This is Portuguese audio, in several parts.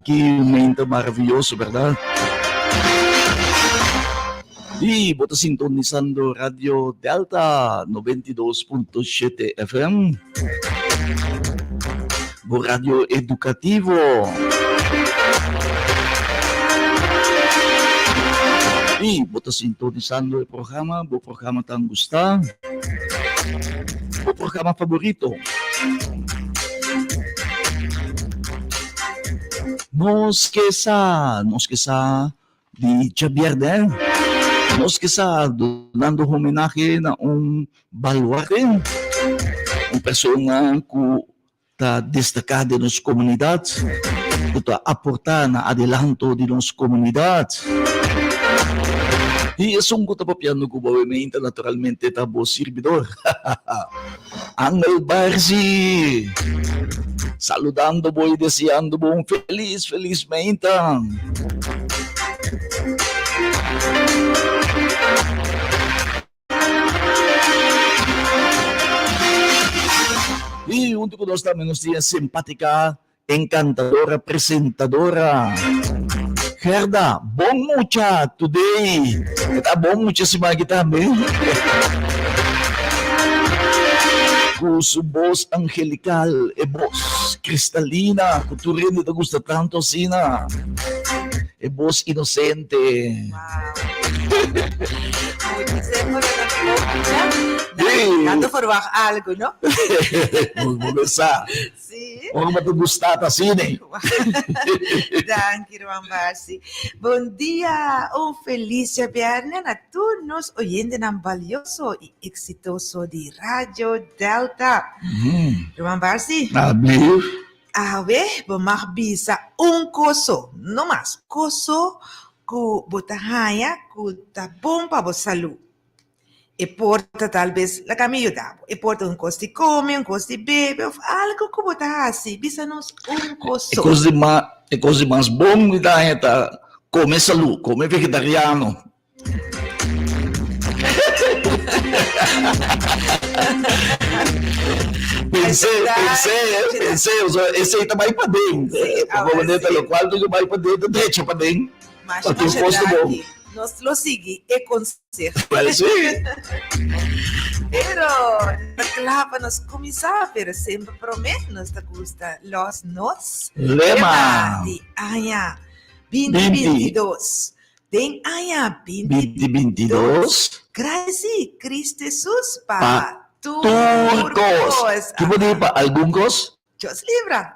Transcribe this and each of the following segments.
Que momento maravilloso, ¿verdad? Y vos sintonizando Radio Delta 92.7 FM, Radio Educativo. Y vos sintonizando el programa tan gustado, el programa favorito. Nos que sa di Javier, nos que sa dando homenaje na baluarte, persona que está destacada nas comunidades, que está aportar na adelanto de nas comunidades. E isso que está papiando com o movimento, naturalmente, está bom servidor. Angel Barzi, saludando e desejando bom felizmente. E junto com nós também nos tinha simpática, encantadora, apresentadora. Gerda, bom mucha today. Tá bom mucha si Maggie também. Com sua voz angelical e voz cristalina, que tu rin te gusta tanto, Sina. E voz inocente. Tanto forward algo, ¿no? Vamos começar. Sim. Vamos te gustar, Sine. Danke, Ruan Barsi. Bom dia, feliz viernes a todos nos oyentes tan valioso y exitoso de Radio Delta. Ruan Barsi. A ver, vamos bisa coso, no más, coso que botahaya que tá bom para a saúde. E porta talvez la caminho da. E porta coso de come, coso de bebe, algo que botar assim, bisa-nos coso. E coisa mais bom que dá é comer saúde, comer vegetariano. Pensei, esse aí tá mais para dentro. Pelo qual tu vai para dentro, deixa para dentro. Mas bom. Nós lo sigue e conserta. Pero na clava nos começar, pero sempre promete nos gusta los lema de año 2022. Tem año 2022. Graças Cristo Jesus para turcos. Que pode ir para alguns? Deus livra.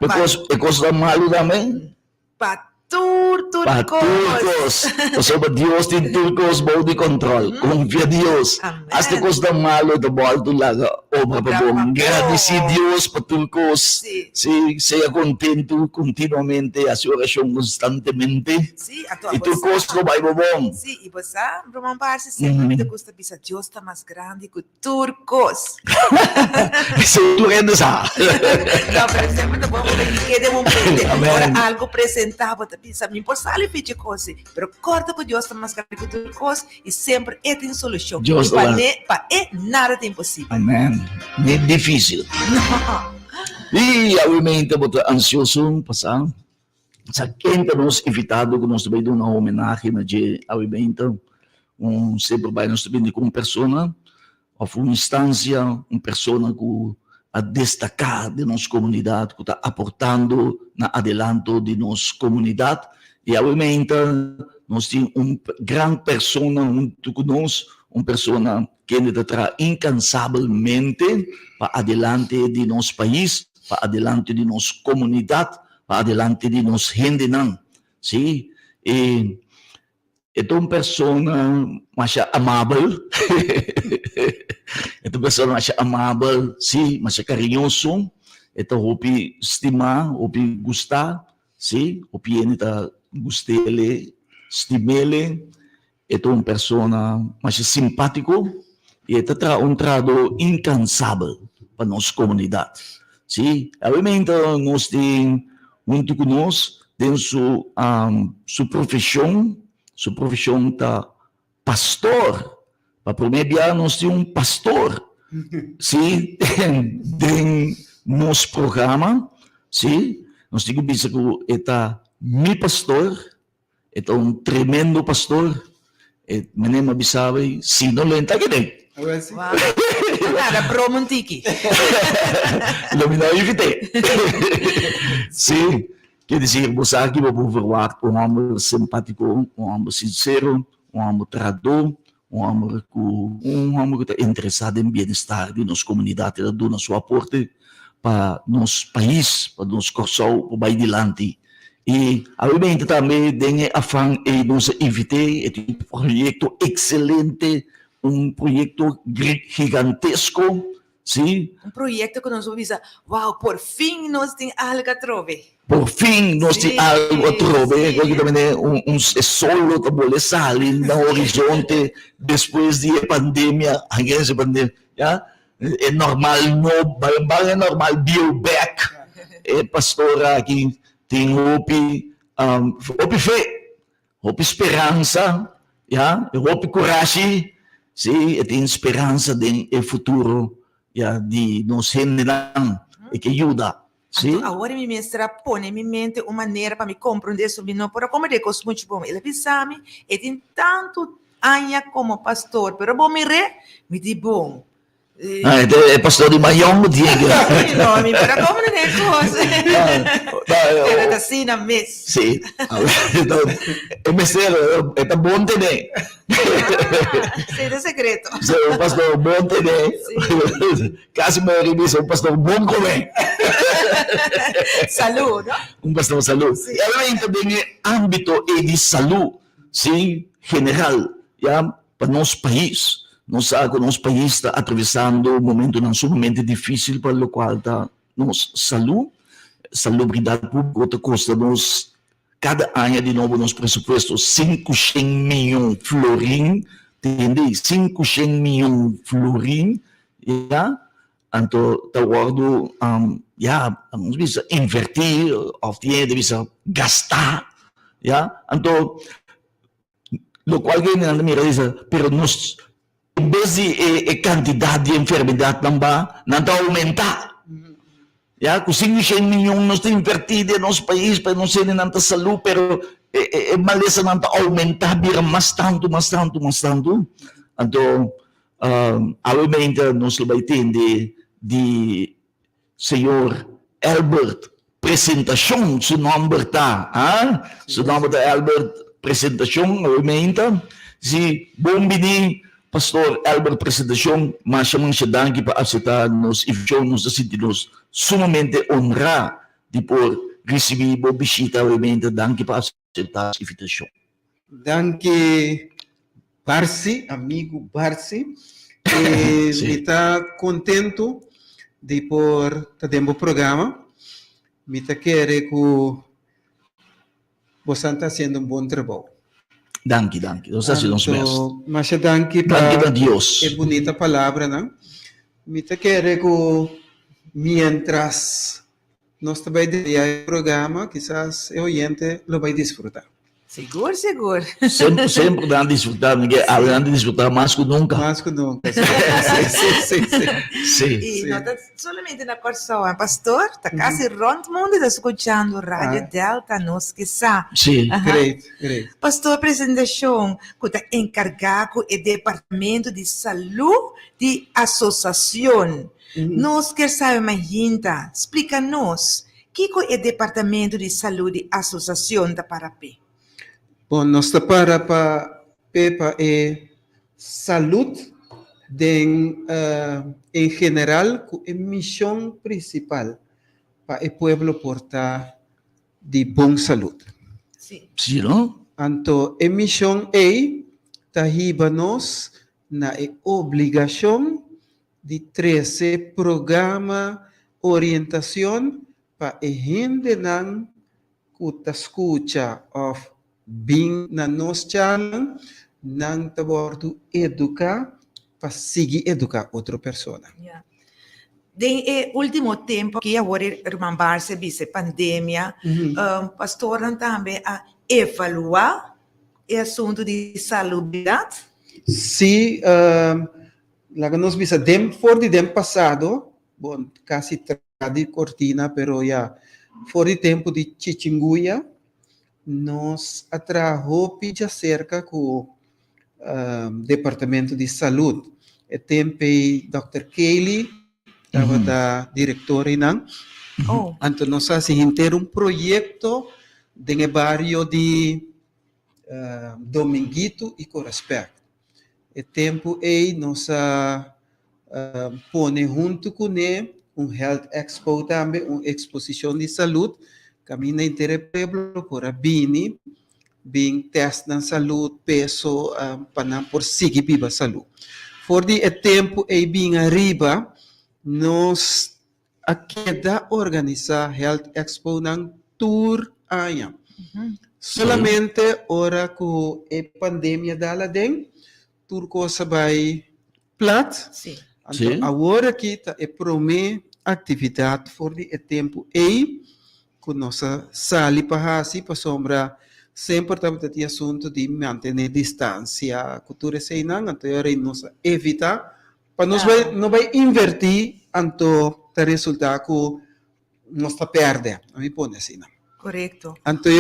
E coisa malo também? Para turcos. O sea, Dios tiene turcos bajo de control. Confía en Dios. Hasta costa malo de volta lá obra para bom. Agradecer a Deus para turcos. Sí, sea contento continuamente, a su oración constantemente. Sí, y turcos lo vai bom. Sí, y pues Roman Barsi sempre me gusta pensar, Dios está más grande que turcos. Isso tu rende sa. No, pero sempre te podemos ver que de momento agora algo presentado. Pensa, me importa de coisa, pero corta por Deus mais grande que tudo coisa e sempre tem solução. Para nada é impossível. Amém. Não é difícil. Não. E obviamente eu ansioso passar. Sa quem nos invitado que nós também damos uma homenagem na dia obviamente sempre vai nós também com uma pessoa, ou uma instância, uma pessoa que a destacar de nossa comunidade, que está aportando na adelanto de nossa comunidade. E, obviamente, nós temos uma grande pessoa junto conosco, uma pessoa que está incansavelmente para adelante de nosso país, para adelante de nossa comunidade, para adelante de nossa gente. Sim? E é uma pessoa mais amável. Esta pessoa mais amável, sim, mais carinhoso. Esta hopi estimar, hopi gostar, sim, hopi ele está gostele, estimele. Esta uma pessoa mais simpático e esta um trado incansável para nossa comunidade. Sim, obviamente nós temos muito conosco dentro sua profissão está pastor. Para primeiro nós temos pastor, sim, tem nosso programa, sim, nós temos que esta mi pastor, ito un tremendo pastor, et menem abisaway, sino lenta gini. Agora sim. Wow. Nada, Bromontiki. Iluminaw invite. Sim, quer dizer, você aqui vai verwacht um homem simpático, um homem sincero, um homem tradutor, um homem que está interessado em bem-estar de nossa comunidade, dando na sua aporte para nosso país, para nosso corso, para adiante. E, obviamente, também tem afã e nos invite, é um projeto excelente, um projeto gigantesco, sim? Projeto que nós vamos dizer, wow, por fim nós temos algo a trover. Por fim, nós temos algo a trover, sim. que também é solo que pode sair no horizonte depois da pandemia, essa pandemia, yeah? É normal, é normal, build back. É pastor aqui, tem hope fé, hope esperança, yeah? Hope coragem, sim, tem esperança de futuro, yeah, de nos generar e que ajuda. Sim? Agora minha mestra põe em minha mente uma maneira para me compreender sobre não, para como é que os muito bom. Ele pensa-me, e tem tanto anos como pastor, pero bom me diz bom. É pastor de Mayong, Diego. Não, me para como não é coisa. Era assim na mesa. Sim. É mesero, é bom também. Sei do secreto. O pastor bom também. Quase me dice, um pastor bom comer. Saúde, não? Um pastor saúde. Sim. E também é âmbito de saúde, sim, general, yeah, para nosso país. Nós sabemos que nosso país está atravessando um momento não sumamente difícil, para o qual está nossa saúde, salubridade pública, outra custa nos cada ano de novo nos pressupostos 500 milhões florim, entende? 500 milhões florim, já? Então, está guardo, já, vamos dizer, invertir, ou tem de gastar, já? Então, o qual que não me diz, pero nós em vez de quantidade de enfermidade não está aumentar. Yeah, com 500 milhões nós temos invertido no nosso país para não ser tanta saúde, pero a maleza não está aumentar, vira mais tanto. Então, obviamente, nós vamos ter de senhor Albert, apresentação, seu nome está, seu nome está Albert, apresentação, obviamente, se bom venir, Pastor Albert apresentação, mas chamamos siya dahil para aceitar-nos e nos sentimos sumamente honrados de por receber a visita obviamente dahil para aceitar a invitação. Danke, Barsi, amigo Barsi. Me está contento de por ter o programa. Me está querendo que você está fazendo bom trabalho. Danke. Nós estamos mesmo. Mas danke para Deus. É bonita palavra, não? Me está querendo que mientras nós também o programa, quizás o oyente lo vai desfrutar. Seguro. Sempre dá desfrutar, porque haverá de desfrutar mais que nunca. Sim. E não está somente na Corsão, pastor, está quase todo mundo está escutando Rádio Delta, nós que sabe. Sim. Great. Pastor, apresentação, que está encarregado do Departamento de Saúde de Associação. Nós queremos saber mais, explica-nos, o que é o Departamento de Saúde de Associação da Parapé? Bom, nós para Pepa saúde em geral, a missão principal para o povo portar de boa saúde. Sim. Sim, não? Então, a missão é nos na obrigação de trazer programa orientação para a gente não que escuta of bem na nossa channel, não te bordo educar para seguir educar outra pessoa. Yeah. De último tempo que agora irmã Barça vice pandemia, pastor também a evaluar o assunto de salubridade. Sim, lá que nós vimos fora de tempo passado, bom, quase de cortina, pero já fora de tempo de chikungunya. nos atrajo já cerca com Departamento de Saúde. E tempo Dr. Kelly estava da diretora inang. Oh, Então nós assim ter projeto no bairro de Dominguito e Corespect. E tempo nós põe junto com ele Health Expo também, uma exposição de saúde, caminha inteiro pueblo por bini, bem teste na saúde, peso, para por seguir viva saúde. For de tempo bem arriba, nós queda organizar Health Expo nang tour aia. Solamente ora com a pandemia dela den, tour cosa vai plat. sim. Então, agora aqui está promê atividade for de tempo com nossa sala para sombra sempre também assunto de manter distância, cultura seinang, então nós evitar para nós não vai invertir então o resultado que nós está perde, a mim põe assim. Correto. Então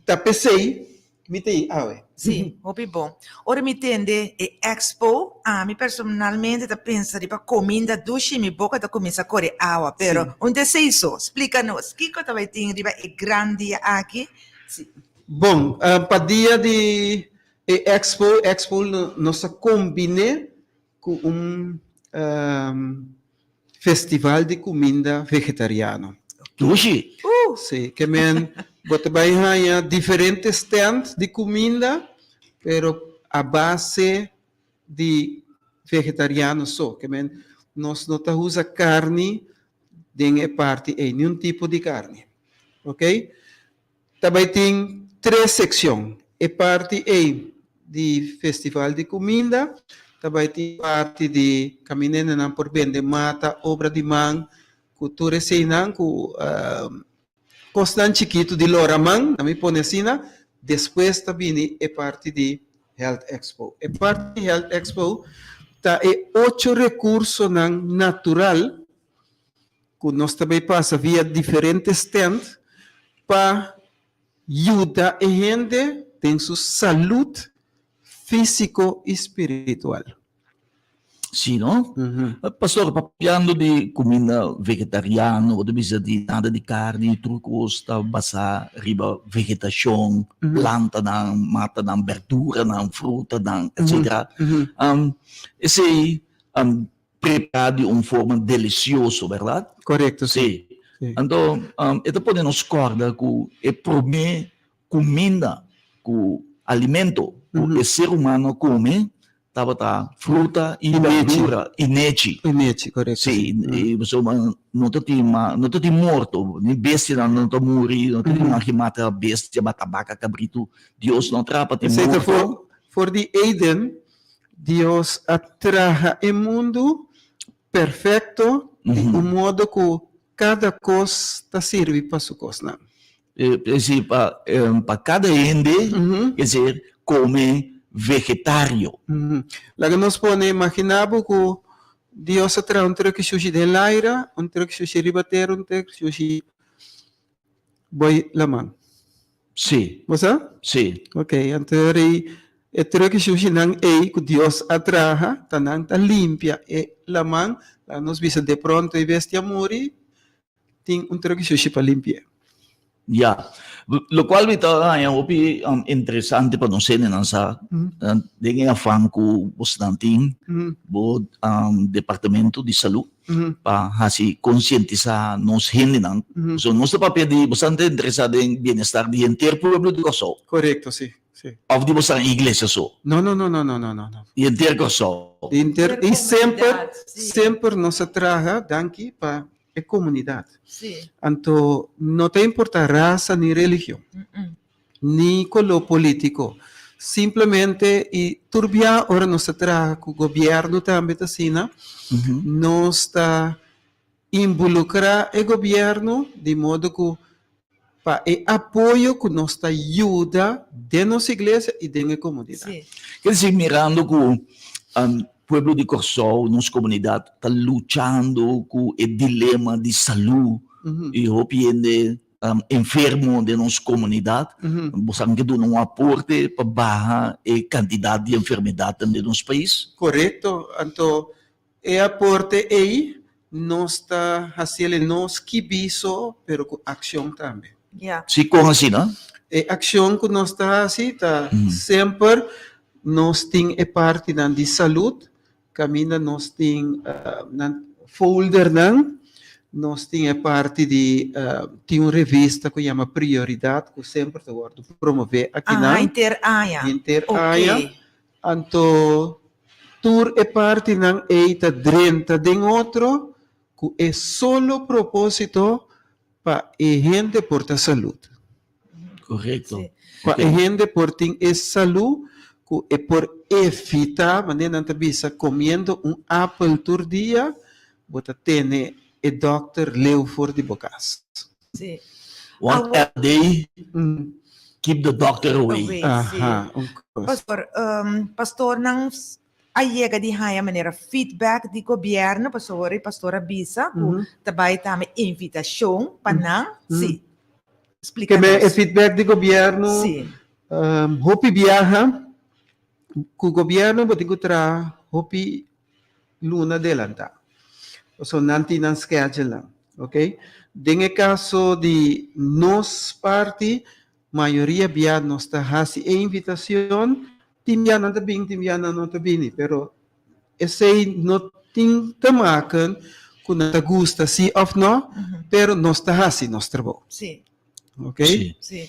tá pensei, me tem Sim, muito bom. Ora me entende, Expo, mi personalmente da pensa di comida dushi mi boca da começa a correr água, pero onde se isso? Explica-nos, que coisa vai ter riba é grande aqui? Sim. Bom, para dia de Expo nós combine com festival de comida vegetariano. Sushi. Sim, que você vai ganhar diferentes stands de comida, pero a base de vegetariano só, que nós não usa carne de parte nenhum tipo de carne, ok? Também tem 3 secções, a parte de festival de comida, também tem parte de caminhando por bem de mata, obra de mão, cultura seinang, constante chiquito de Loraman, também põe assim, depois também é parte de Health Expo. A parte de Health Expo está 8 recursos natural que nós também passa via diferentes stands para ajudar a gente tem sua saúde físico e espiritual. Sì, no? Pastore, parlando di comida vegetariana, o di nada di carne, trucos, basta riba vegetação, planta, mata, verdura, fruta, etc. Esse prepara de uma forma deliciosa, verdade? Correto, sim. Então, então podemos acordar que é primeira comida, que alimento que o ser humano come, fruta e verdura, inete, correto. Sì, insomma, non tutti morto, ni bestia non ti muri, non tutti anche mata bestia, batabaca, cabrito, Dios non trapa ti morto. For the Eden, Dios atraja el mundo perfecto de un modo que cada cosa sirve para su cosa. Sì, para cada ende, quer dizer, come vegetario. La que nos pone, imaginamos que Dios trae un truque sushi del aire, un truque sushi ribatero, un truque sushi voy la mano. Sì. ¿Vos sabes? Sì. Ok, entonces el truque sushi nan que Dios atraja, tan limpia, la mano, la nos visa de pronto y bestia muri, tiene un truque sushi para limpiar. Ja, lo qual é um interessante para nós nessa dengue afan com o estantin o departamento de saúde para assim conscientizar nos gente não, so nosso papel de bastante interessado em bem-estar de inteiro povo do Kosovo. Correto, sim. Ou de você em igreja só? Não. E inteiro Kosovo. E sempre nos atraja daqui para a comunidade. Sim. Então, não tem importa raça nem religião, nem color político. Simplesmente, e turbia, ora nos atraja com o governo também, assim, nós está involucrar o governo de modo que para o apoio que nos ajuda de nossa igreja e de nossa comunidade. Sim. Quer dizer, mirando com pueblo de Kosovo, nossa comunidade está lutando com o dilema de saúde e opinião enfermo de nossa comunidade, Mhm. buscando que um aporte para baixar a quantidade de enfermidade de nosso país. Correto. Então, é aporte aí, nós está fazendo nós que biso, pero com ação também. Yeah. Se com assim, né? E ação que nós está assim, tá Mhm. sempre nós tem a parte de saúde, caminha nós tem folder nós tem a parte de tem uma revista que chama Prioridade, que sempre está promover aqui na Inter-área. Inter-área. Ok. Então, tur é parte não eita drenta de outro, que é solo propósito para a gente portar saúde. Correto. Sim. Para a gente portar saúde, que é por evitar, maneira não bisa comendo apple por dia, bota tem e doctor leu for de bocas. Sim. One a day, Mm. keep the doctor away. Away. Aha, Pastor, nang ayega di haya maneira feedback di governo, pastora Bisa, Mhm. tabay tama invitação para Mhm. sim. Que Explica-nos. é feedback do governo, Sim. hopi viaja, que o governo pode encontrar hopi luna delanta. So, nanti nan schedule lang. Ok? Dengue caso de nos parte, maioria via nos ta hasi e invitação, timya não tá bem, timya não tá bem, pero esse não tem tamakan, kung não tá gusta si of no, pero nos ta hasi nos trabalho. Sim. Ok? Sim. Sim.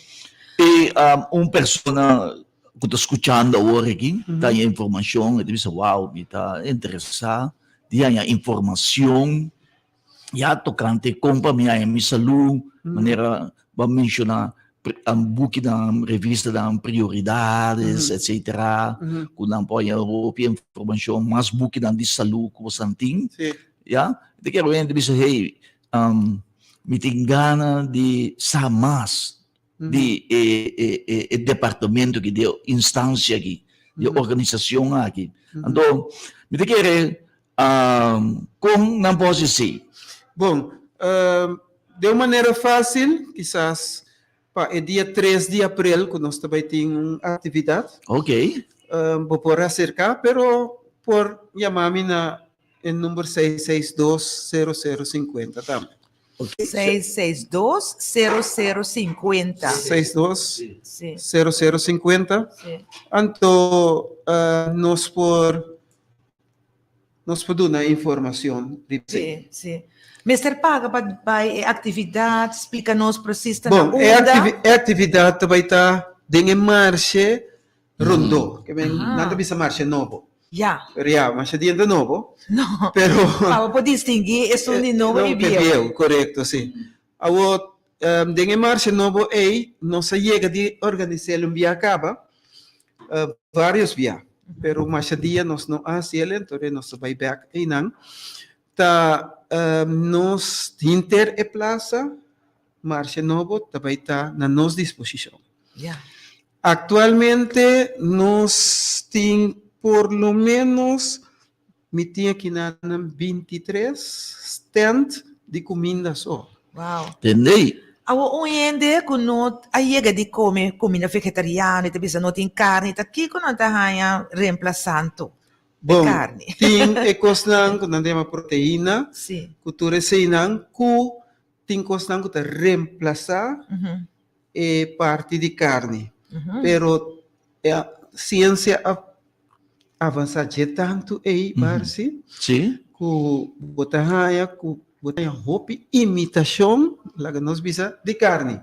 E uma pessoa que está escutando agora aqui, Mhm. tem informação, e diz, uau, está interessado, tem a informação, já tocante compra minha saúde, maneira, vamos mencionar, book da revista da prioridades, etc. Mhm. Que não põe a informação, mais book da de saúde que você tem, Sim. já? De que repente diz, hey, me tem gana de saber mais de departamento aqui, de instância aqui, de organização aqui. Então, me tem que como não pode ser? Bom, de uma maneira fácil, quizás, é dia 3 de abril, que nós também temos uma atividade. Ok. Vou por acercar, pero por chamar-me na em número 662-0050 também. 662-0050. 62-0050. Sim. Sim. Então, nós podemos dar informação. Sim. Sim. Mr. Paga para atividade, explica-nos precisa Bom, na é atividade também está em marcha rondo, que bem, não bisa marcha novo. Já. Já, marcha dia de novo, Não. pero Para distinguir, é um de novo e viejo. correto, sim. Agora, em marcha novo nós chega de organizar via acaba, vários via, pero marcha dia nós não hacemos, então nós vai back aí não. Tá, nós inter e plaza, marcha novo também está na nossa disposição. Já. Actualmente, nós temos, por lo menos, me tinha aqui na 23 stand de comida só. Uau. Entendei? Awo uende kuno ayega di come comida vegetariana, te bisa não tem carne, tá aqui quando tá hanya reemplazando Bom, carne. tem e cosnan que não tem uma proteína, Sim. que tu receinan, que tem cosnan que te reemplazar e parte de carne. Pero a ciência avança de tanto aí, Barsi, Sim. que botahaya roupa imitação, lá que nós bisa de carne.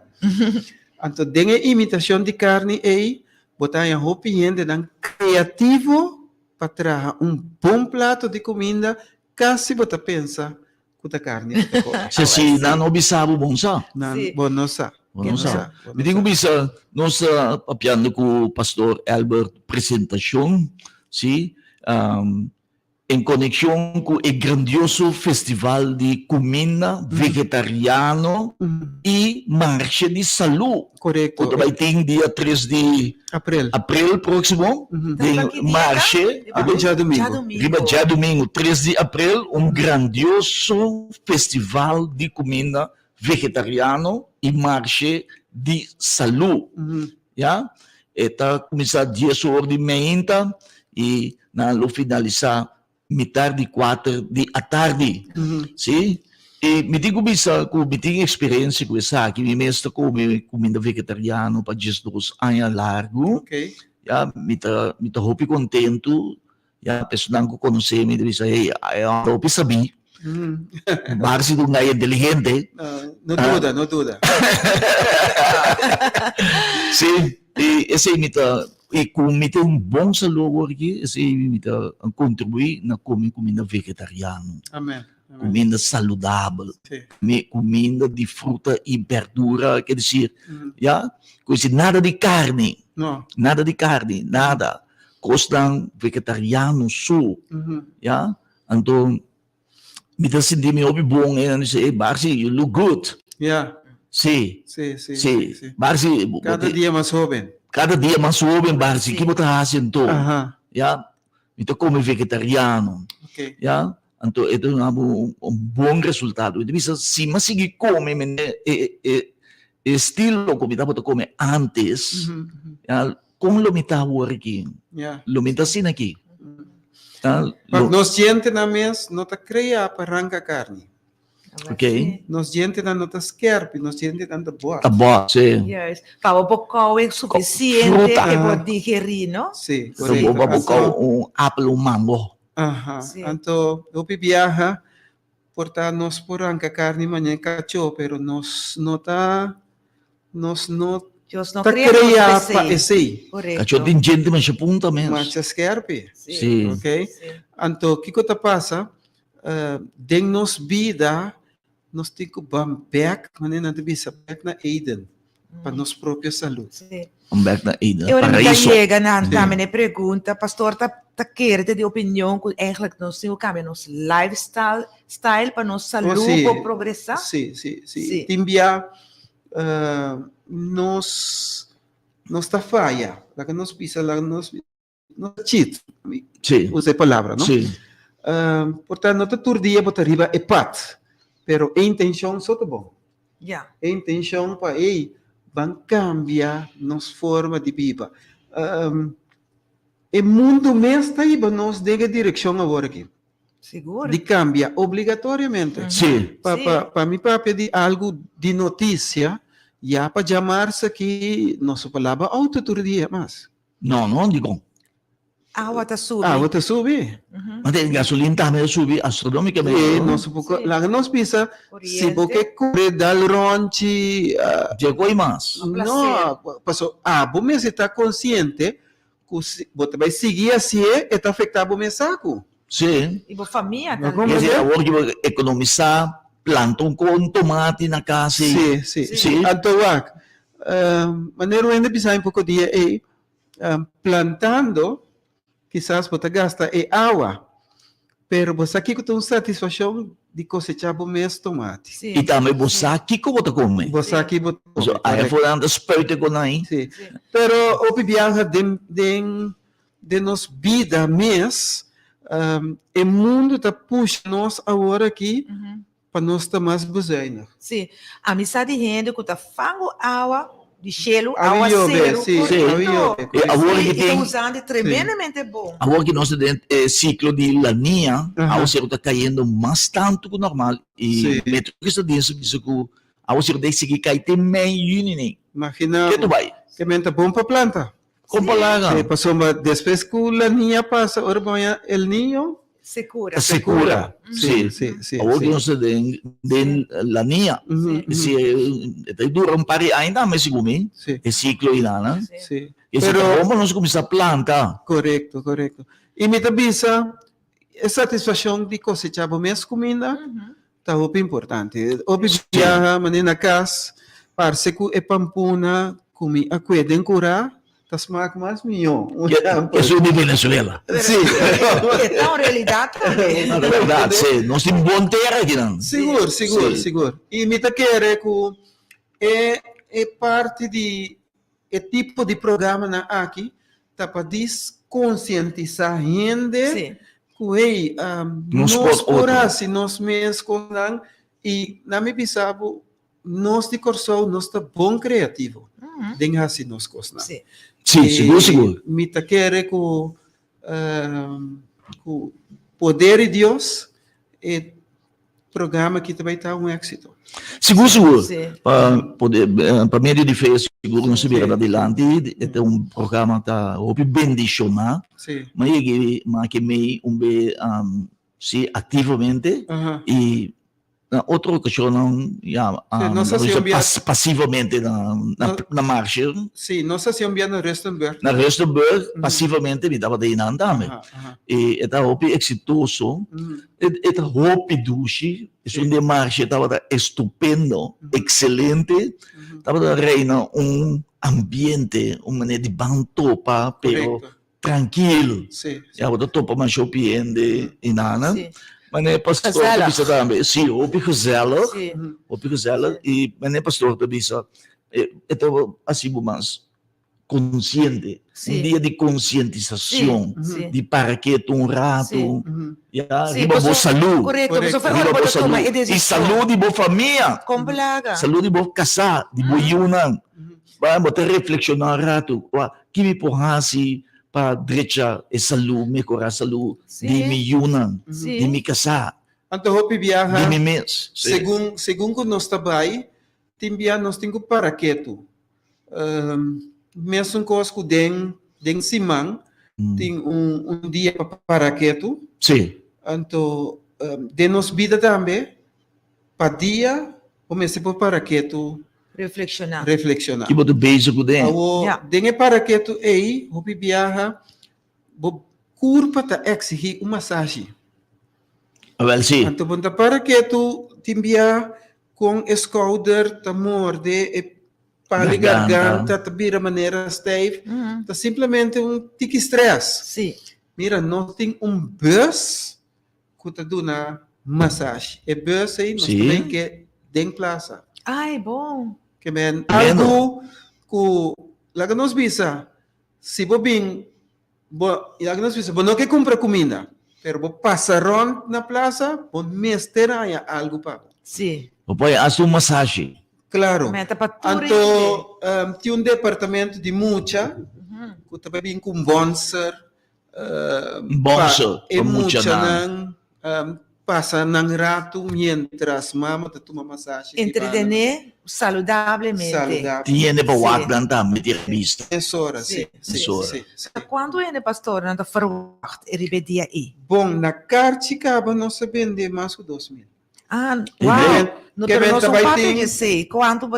Então, dengue imitação de carne aí, botahaya roupa e ainda dan criativo para trazer bom prato de comida, quase você pensa que a carne é Se não observa bom sa. Sim. Bom, não sabe. Não sabe. Me digo bisa, nós papiando com o pastor Albert apresentação, sim, em conexão com o grandioso festival de comida vegetariano e marcha de saúde. Correto. Que vai ter dia 3 de abril próximo, de marcha, já domingo. Já domingo, 3 de abril, grandioso festival de comida vegetariano e marche de saúde. Ya, eta começar 10 horas de manhã e na lo finalizar metade de 4 da tarde. Sim? E me digo bisa que me tenho experiência com isso aqui, me mesmo come comida vegetariana para 2 anos largo. Okay. Ya, me tá hopi contento. Ya, pessoa que conhece me diz aí, eu sabi. Base do ngai inteligente. No duda, no duda. Sim, e esse me tá e com me tem bom saúde aqui, esse me tá contribuir na comida vegetariana, Amém. comida saudável, Sim. comida de fruta e verdura, quer dizer, já, coisa nada de carne, Não. nada de carne, nada, costan vegetariano só, já, então me tá sentindo me bom, e eu sei, Barsi, you look good, Yeah. sim, Sí, sí, sim, sí. Barsi, Cada dia mais jovem. cada dia mais jovem, Barsi, que você fazendo, Aham. já, me tá come vegetariano, Ok. já, então é um bom resultado. Então, se mas seguir come, estilo comida você come antes, já, como lo me tá aqui, Yeah. lo me tá assim aqui, já, Mas nós gente na mes não tá cria para arrancar carne. ok, Nós gente não tá skerp, nós gente não tá boa. tá bom, sim. Yes. Para o bocal é suficiente Fruta. que pode digerir, não? Sim, Então, correto. vou colocar apple, mango. Aham. Sim. Então, eu viaja, portanto, nós por arrancar carne manhã cachorro, pero nós não tá Deus não tá cria cria nós para para esse. Correto. Cachorro tem gente, mas se punta mesmo. Mas skerp. Sim. Ok? Sim. Então, o que que passa? Den nos vida, nós temos que back, mas não devia back na Eden, para nossa própria saúde. Sim. Back na Eden. Eu ainda Paraíso. chega na Sim. também pergunta, pastor, tá querendo de opinião que eigenlijk nós temos que cambiar nosso lifestyle para nossa saúde, sim. para progressar? Sim. Sim. Timbia, nós está falha, lá que nós pisa, lá nós cheat, Sim. usei a palavra, não? Sim. Portanto, não está todo dia para arriba é pat, pero a intenção só tá bom. Yeah. A intenção para van cambiar nossa forma de viver. O mundo mesmo está aí, nós dega direção agora aqui. Seguro? De cambia obrigatoriamente. Sim. Para mim, para pedir algo de notícia, já para chamar-se aqui, nossa palavra, todo dia, mas. Não digo. A água está subindo. Ah, vou subir. Mas tem gasolina também subir astronomicamente. E não? nós, Sim. lá nós pensa, se Oriente. você correr dal ronchi, Chegou e mais. não, passou, bom mês está consciente, que você vai seguir assim, está afetado o meu saco. Sim. E a família Mas também. como- Quer dizer, agora que vou economizar, plantam com tomate na casa. Sim. Sim. Então, maneiro ainda pensar um pouco dia plantando, quizás você gasta água, pero você aqui com uma satisfação de cosechar o mês tomate. Sim. E também você aqui que você come. Você aqui você So, aí foi andando esperto com aí. Sim. Sim. Pero o viaja de nos vida mês, o mundo está puxando nós agora aqui para nós estar mais buzaina. Sim. A amizade rende que está fango água de gelo, Água água de zero. sim, correto. água de E agora Sim, que e tem, estão usando tremendamente bom. agora que nós temos ciclo de laninha, Aham. a você está caindo mais tanto que o normal. Sim. E metro que está dentro disso que a você tem que seguir cair tem meio né? Imagina Que tu vai? que mente bom para planta. Com palavra. Sí, pasó, después que la niña pasa, ahora vaya el niño Se cura. Se cura. Sí, Sim. sí. Agora que nós temos laninha, se dura um par de ainda mais segundo, Sí, é ciclo ainda, né? Sim. sí. E se Pero- como nós começar a plantar, Correcto. Y me avisa, esa satisfacción de cosechar más comida, está muy importante. Obi viaja, manena casa, parce que é pampuna, comi a cuiden curar, tas mais milhão. que eu sou de Venezuela. Sí. Então, realidade também. Na verdade, sim. Nós temos bom terra aqui, não? Seguro. E me quer que é parte de tipo de programa na aqui, tá para desconscientizar a gente Sim. que Nos nós por outro. nós mesmos e na me bisabo nós de Corsol, nós está bom criativo. Uhum. Den assim nós cosna. Sim. Sim, seguro. Me ta quer com o poder de Deus, e programa que também está um êxito. Seguro. Sim. Para mim é difícil, seguro não subir Sim. adelante. É programa tá bendicionar, Sim. mas que me se ativamente Aham. e na outra ocasião não sei se enviar- passivamente na marcha. Sim, nós assim no Rustenburg. Na Rustenburg, passivamente me dava de andame. Aham. E era exitoso. Era duche, é um demarche, estava estupendo, excelente. Estava reina ambiente, maneira de bom topa, pero Correcto. tranquilo. Sim. Ja, wat topa man shopiende in Nana. Sim. Meneer pastor, Gezellig. bisa também. Sim, gezellig. Sim. Gezellig. E meneer pastor, bisa, ito assim, mas consciente. Sim. Um dia de conscientização. Sim. De para que rato. Sim. Ja, Sim, riba boa pessoal- saúde. Correto, Correcto. pessoal foi Riba agora boa para tomar a saúde. E decisão. saúde boa família. Com plaga. Saúde boa casar, de boa yunan. Vamos até reflexionar rato. Que me porrasi para direita e saúde, melhorar a saúde. Sim. De me yunan. Sim. De me casar. Então, hopi De viaja, me mês. segundo que nós trabalhamos, nós temos paraquedo. Mesmo coisa que den simang, tem dia para paraquedo. Sim. Então, de nos vida também, para dia, comecei por paraquedo Reflexionar. reflexionar. Que bodo beijo com den. Awo, den paraquedo aí, hopi viaja, bo curva ta exigir uma massagem. Wel, sim. Então, bunda paraquedo timbia com escolder, ta morde, e pali garganta, ta vira maneira stijf, Uhum. ta simplesmente tique stress. Sim. Mira, nós tem bus que ta duna massagem. E bus aí, nós Sim. também que den plaza. Ai, bom. Que men, Tremendo. algo que, laga nos bisa, se bobin, laga nos bisa, bo não que compra comida, pero bo passaron na plaza, bo mestera ya algo pa. Sim. Papai, haz uma massagem. Claro. Meta para tudo. Então, tinha departamento de mucha, Uhum. que também com bonser, Bonser, e pa mucha mucha nang. nang, passa nang rato, mientras mama ta toma massagem. Entretener saludablemente. Saudável. Tiene para Sim. wak dan met die revista. É hora, Sim, sim. sim, sim. sim. Quando é, pastor, não está verwacht e ribedia aí? Bom, na Carticaba não se vende mais que 2.000. Ah, E uau. bem, No, que pero bem não são também parte tem- de sei. Quanto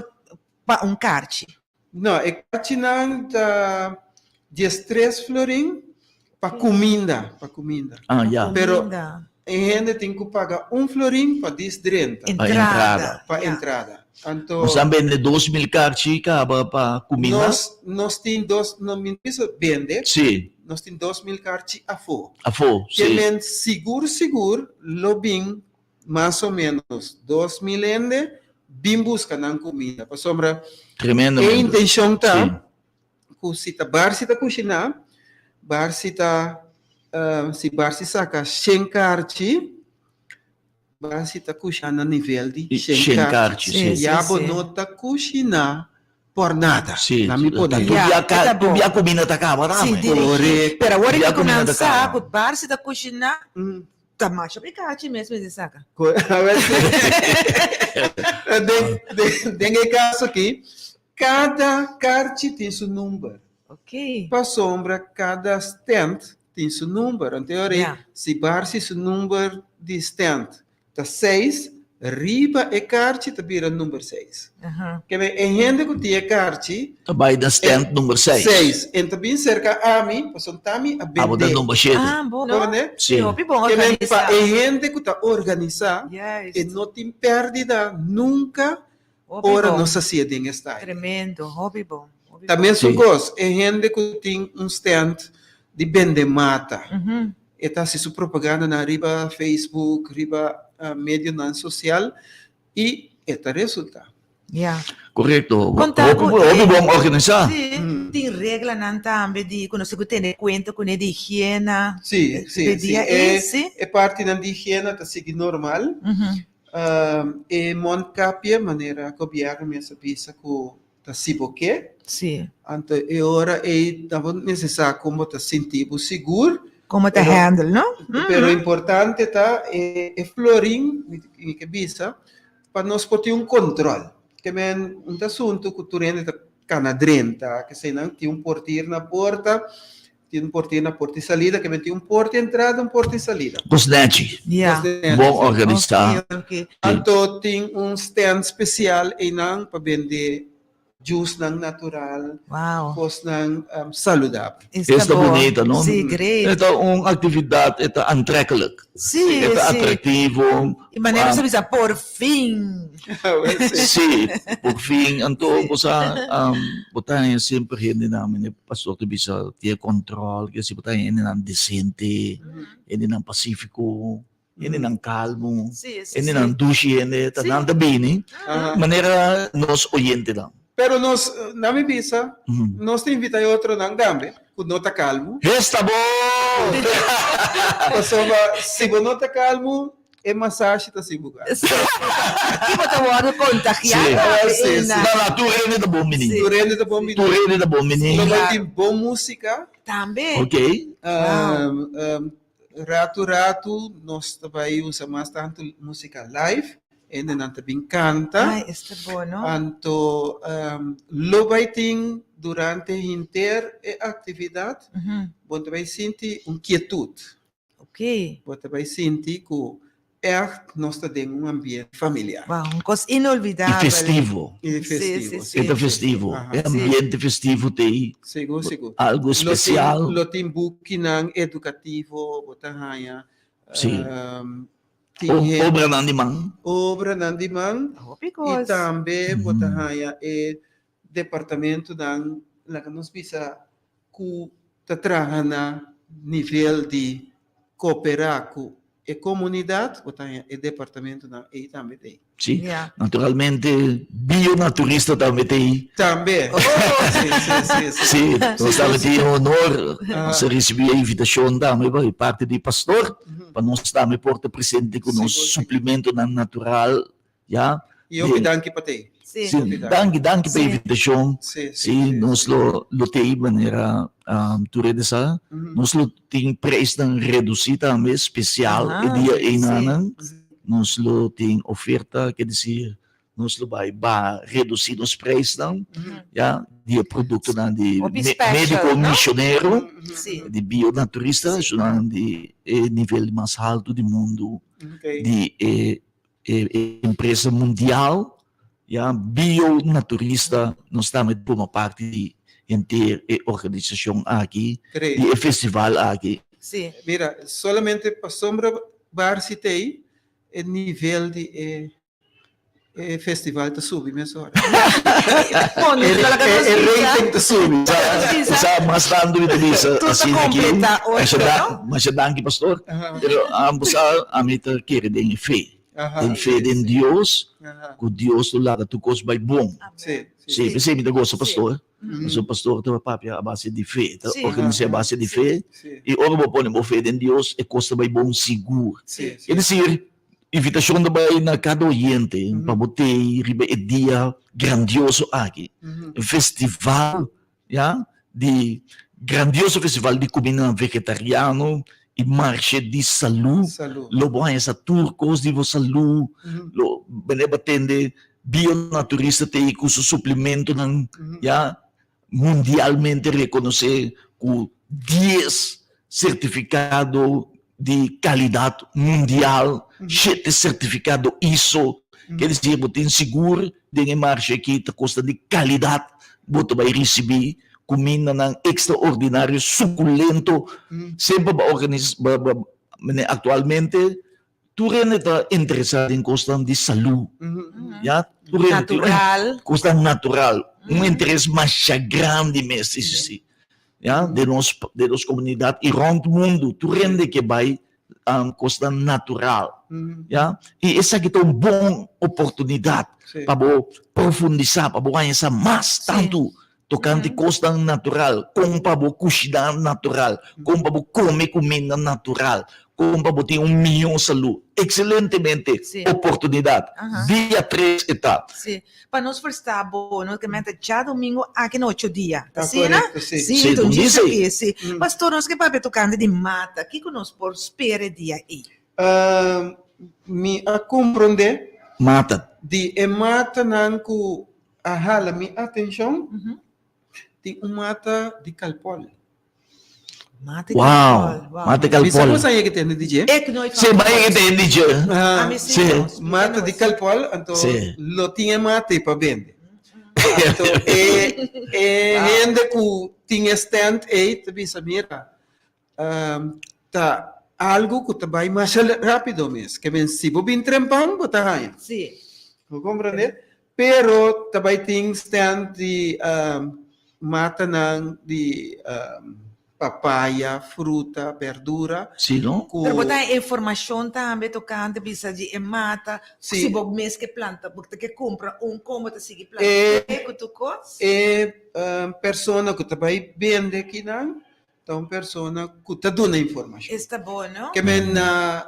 para carte? Não, é Cartinang da 13 florim para comida, Ah, ja. Pero- Comida. E gente tem que pagar florim para 10,30 Entrada. para Yeah. entrada. Então, Nós também de 2.000 cartas para comida. nós temos não me precisa vender, Sim. nós temos 2.000 cartas a fora. A fo, Que sim. men seguro, lobin mais ou menos 2.000 ende, bim busca na comida. Para sombra, Tremendo. a intenção Sim. tá, que se tá bar se tá cozinhar, bar se tá, se bar se saca 100 cartas, bar se tá cozinhando a nível de 100 100 cartas. cartas, sim. Sim. E a não tá cozinhar por nada. Sim. Na minha poda. Tu Yeah, tá via bom. comida tá acaba, Sim, tá? dirigir. Correto. Pero agora Já que comida da começar, casa. o bar se da cozinhar, tá mais aplicado mesmo, de saca. A ver tem caso aqui, cada carta tem seu número. Ok. Para sombra, cada stand tem seu número. Em teoria, Yeah. se bar-se seu número de stand tá 6, riba e carta tá vira número 6. Aham. Que bem, em gente que tem carta, By the stand número 6. 6. Então, bem cerca a mim, para sontami a Ah, da vender. número 7. Ah, bom, Não, não? né? Sim. Bom, bom, Que bem, organizar. para gente que está organizado, Yes. e não tem pérdida nunca, Hobby ora bom. não sacia de estar. Tremendo, hobby bom. Hobby Também são Sim. coisas, é gente que tem stand de vender mata. bom. Uhum. E está se propaganda na riba Facebook, riba meio não social, e está resulta. Yeah. Correto. Contar com- Houve bom organizar. Sim, tem regra não também de quando você tem conta com a de higiene. Sim, sim, sim. Dia esse. É parte da higiene, está seguindo normal. Uhum. E Moncapia, maneira governo me sabisa que tá siboque, Sim. então e ora e tava necessário como tá sentindo seguro, Como te Pero- handle, não? pero importante tá e florim que bisa para nós ter controle, que men assunto que tu rende tá canadrenta, que se não tem portier na porta, tem portier na porta e salida, que men tem porta entrada, porta e salida. Cosnete, Yeah. bom organizar. Okay. Então tem stand especial e não para vender juice ng natural, Wow. cos ng saludável. Esta bom. bonita, não? Sim, great. Esta uma atividade, esta aantrekkelijk. Sim, Esta sim. atrativo. E maneira Ah, você diz, por fim. Sim, por fim, então, você botar sempre hindi namin, pastor, que bisa ter control, kasi botar hindi nang decente, hindi nang pacífico, hindi nang calmo, Sim, sim, hindi nang dushi, hindi, tanang tabini, maneira nos oyente lang. Pero nós, na minha visa, Mhm. nós te invita outro ng gambe, kung não tá calmo. Está bom! Se você não tá calmo, é massagem tá se bugar. Aqui você pode contagiar. Sim, sim. Não, tu rende da bom menino. Tu rende da bom Tu rende da bom Não menino. vai ter boa música. Também. Ok? Rato, nós também usamos mais tanto música live. E não também canta. Ai, está bom, não? Anto, lobaiting durante a inteira atividade, você vai sentir quietude. Ok. Você vai sentir que nós temos ambiente familiar. Wow, uma coisa E inolvidável. festivo. E festivo. Sim, sim, É festivo. Aham. É ambiente festivo tem Seguro. algo especial. Lotim bukinang educativo, botahaya. Sim. Tinha Obra ng animang. obra nandimang. Oh, E because. também, Mhm. botahaya, departamento ng nos bisa ku tatraha na nível de cooperar com a comunidade, botahaya, departamento ng também tem. Sim. Yeah. Naturalmente, bionaturista também tem. Também. Oh. Sim. Sim, nós também tem honor. Ah. Nós recebemos a invitação também, de parte do pastor, Mhm. para nós também porta presente com o nosso Sim. suplemento na natural. Já? E eu pidang que patei. Sim. Sim, danke pela Sim. invitação. Sim, nós lo tem maneira turede sa. Mhm. Nós lo tem preço reduzido também, especial, Ah, e dia sim. enanan. Nós lo tem oferta, quer dizer, nós lo vai reduzir os preços, não? Já, de produto de Ou special, médico não? missionário, Sim. de bionaturista, de nível mais alto do mundo, Okay. de empresa mundial, já, bionaturista, nós estamos por uma parte de inteira organização aqui, Três. de festival aqui. Sim. Mira, solamente para sombra bar citei o nível de festival da sub, mesmo hora. Bom, não fala que nós rating da sub. Sa mas dando ito sa Tudo assim aqui, completa hoje, mas danke pastor. Pero ambos amita kiri den fé. Den fé den Deus, que Deus do lado tu cos vai bom. Sim. Sim, você me gosta pastor. Mhm. So pastor tu papia a base de fé, Sim. organiza a base de fé. Sim. E ora mo pone mo fé den Deus e costa vai bom seguro. Sim. Quer dizer, invitação da vai na cada oyente, Mhm. para botar riba e dia grandioso aqui. Mhm. Festival, ja, de grandioso festival de comida vegetariano e marcha de saúde. Salud. Lo bom é essa turcos de saúde, Mhm. lo bene batende bionaturista tem com seu suplemento ng Mhm. ja mundialmente reconhecido com 10 certificado de qualidade mundial, 7 certificado ISO. Quer dizer, você tem seguro de marcha aqui, te custa de qualidade, você vai receber comida ng extraordinário, suculento, Mhm. sempre ba organizar, atualmente, tu rin está interessado em questão de saúde, Mhm. já? Tu rin Natural. questão natural, interesse mais grande mesmo, sim, já? De nós comunidade e rond mundo, tu rende que vai questão natural, Mhm. já? E essa aqui é uma boa oportunidade Sim. para profundizar, para conhecer mais Sim. tanto tocante costa natural, kung pabukusda natural, kung come comida natural, kung tem milhão saúde. Excelentemente, Sim. oportunidade. Aham. Dia 3 etapas. Sim. Para nós estar bom, nós começa já domingo aqui no 8 dias. Tá Ah, sim, né? correto, sim. Sim, Sim, então como diz disse. aqui, sim. Hum. Pastor, nós que para tocando de mata, que nós por espera dia aí? Me a compreender Mata. de emata nanku ahala mi atenção Uhum. de mata de calpol. Mata Wow. Mata Bisa calpol. ko sa iya kita ni DJ? É que nós Sim, vai entender, Dieu. A Ah, mim sim. mata de calpol, então Sim. lo tinha mate para vender. Então gente que tinha stand aí, bisa mira. Tá algo que vai mais rápido mesmo. Que bem, se você trempang, você vai. Sim. Compreender? Pero também tem stand de mata ng de papaya, fruta, verdura. Sim, não? Pero botar informação também tocando bisa de mata, Sim. se você mês que planta, porque que compra como te sigue planta. É que tu cos? Persona que também vende aqui, não? Então, persona que te dá informação. Está bom, não? Que men na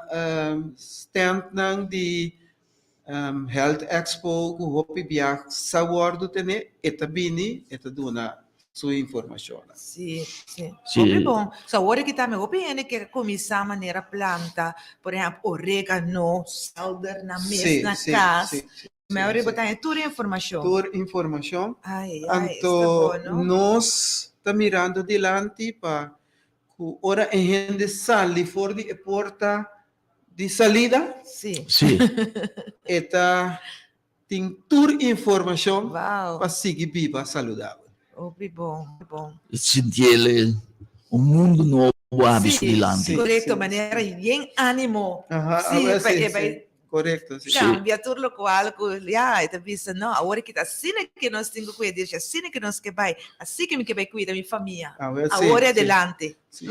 stand ng de Health Expo, que hopi biak sa wordo tene, eta bini, eta duna sua informação. Sim, sim. Sim. Sim. Bom. Só hora que tá me opinião que começar a maneira planta, por exemplo, orégano, salder na mesa, na casa. Mas hora botar tudo informação. Toda informação. Ai, ai, está Então, bom, não? nós está mirando adiante para que ora em gente sali fora de porta de salida, Sim. Sim. eta tem toda informação Uau. para seguir viva saudável. Bom, bom. Sentir mundo novo abre Sim, dilante. sim. correto, maneira bem ânimo. Aham, Sim, agora vai correto. Sim. Sim. cambia tudo lo qual, já, está vista, não, a hora que tá assim que nós temos que cuidar, assim que nós que vai, assim que me que vai cuidar minha família. Agora A sim, hora sim. adelante. Sim.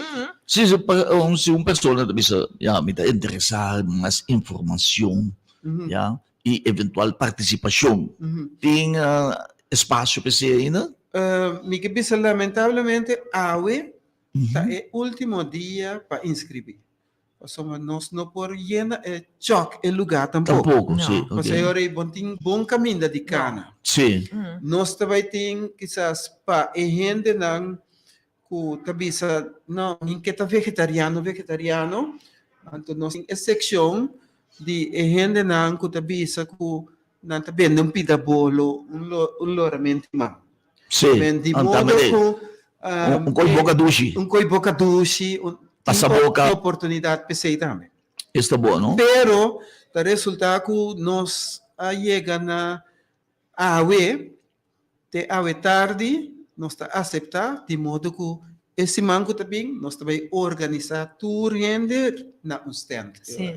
Se uma pessoa bisa, me está interessada em mais informação, Uhum, e eventual participação, uhum. tem espaço para você ainda? Mi que bisa lamentavelmente awe tá Uhum. é último dia para inscrever. Somos nós não por llena choque el lugar tampouco. Tampouco, Não. sim. Porque Okay. agora tem bom caminho de cana. Sim. Nós também tem quizás para a gente não que tabisa não inquieta vegetariano, então nós tem a seção de a gente não que tabisa que não tá vendo um pita bolo, loramento man. Sim. Men de modo Também. que Coi boca duche. coi boca doce, Passa boca. oportunidade para você também. Está bom, não? Pero, o resultado que nós chegamos na AWE, te AWE tarde, nós está aceitar, de modo que esse manco também, nós também organizar tudo rende na um stand. Sim.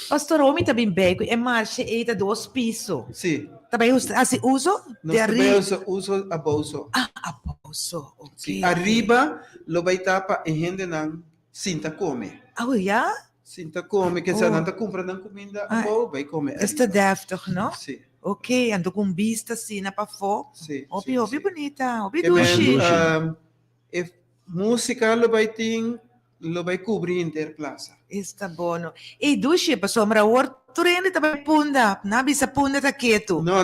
Pastor, o homem também bem, é marcha e tá 2 pisos. Sim. Também assim uso Nós de também arriba. usa a bolsa. Aposo, ok. Sim. Arriba, lo vai tapa e rende não sinta come. Já? Sinta come, que se não está comprando comida, vai comer. Está deftig, não? Sim. Ok, ando com vista assim na para fora. Sim. Obi bonita, obi Que dushi. música lo vai cobrir inteira plaza. Está bom. E dushi, pa sombra tu rende também punda. Na bisa punda tá quieto. Não.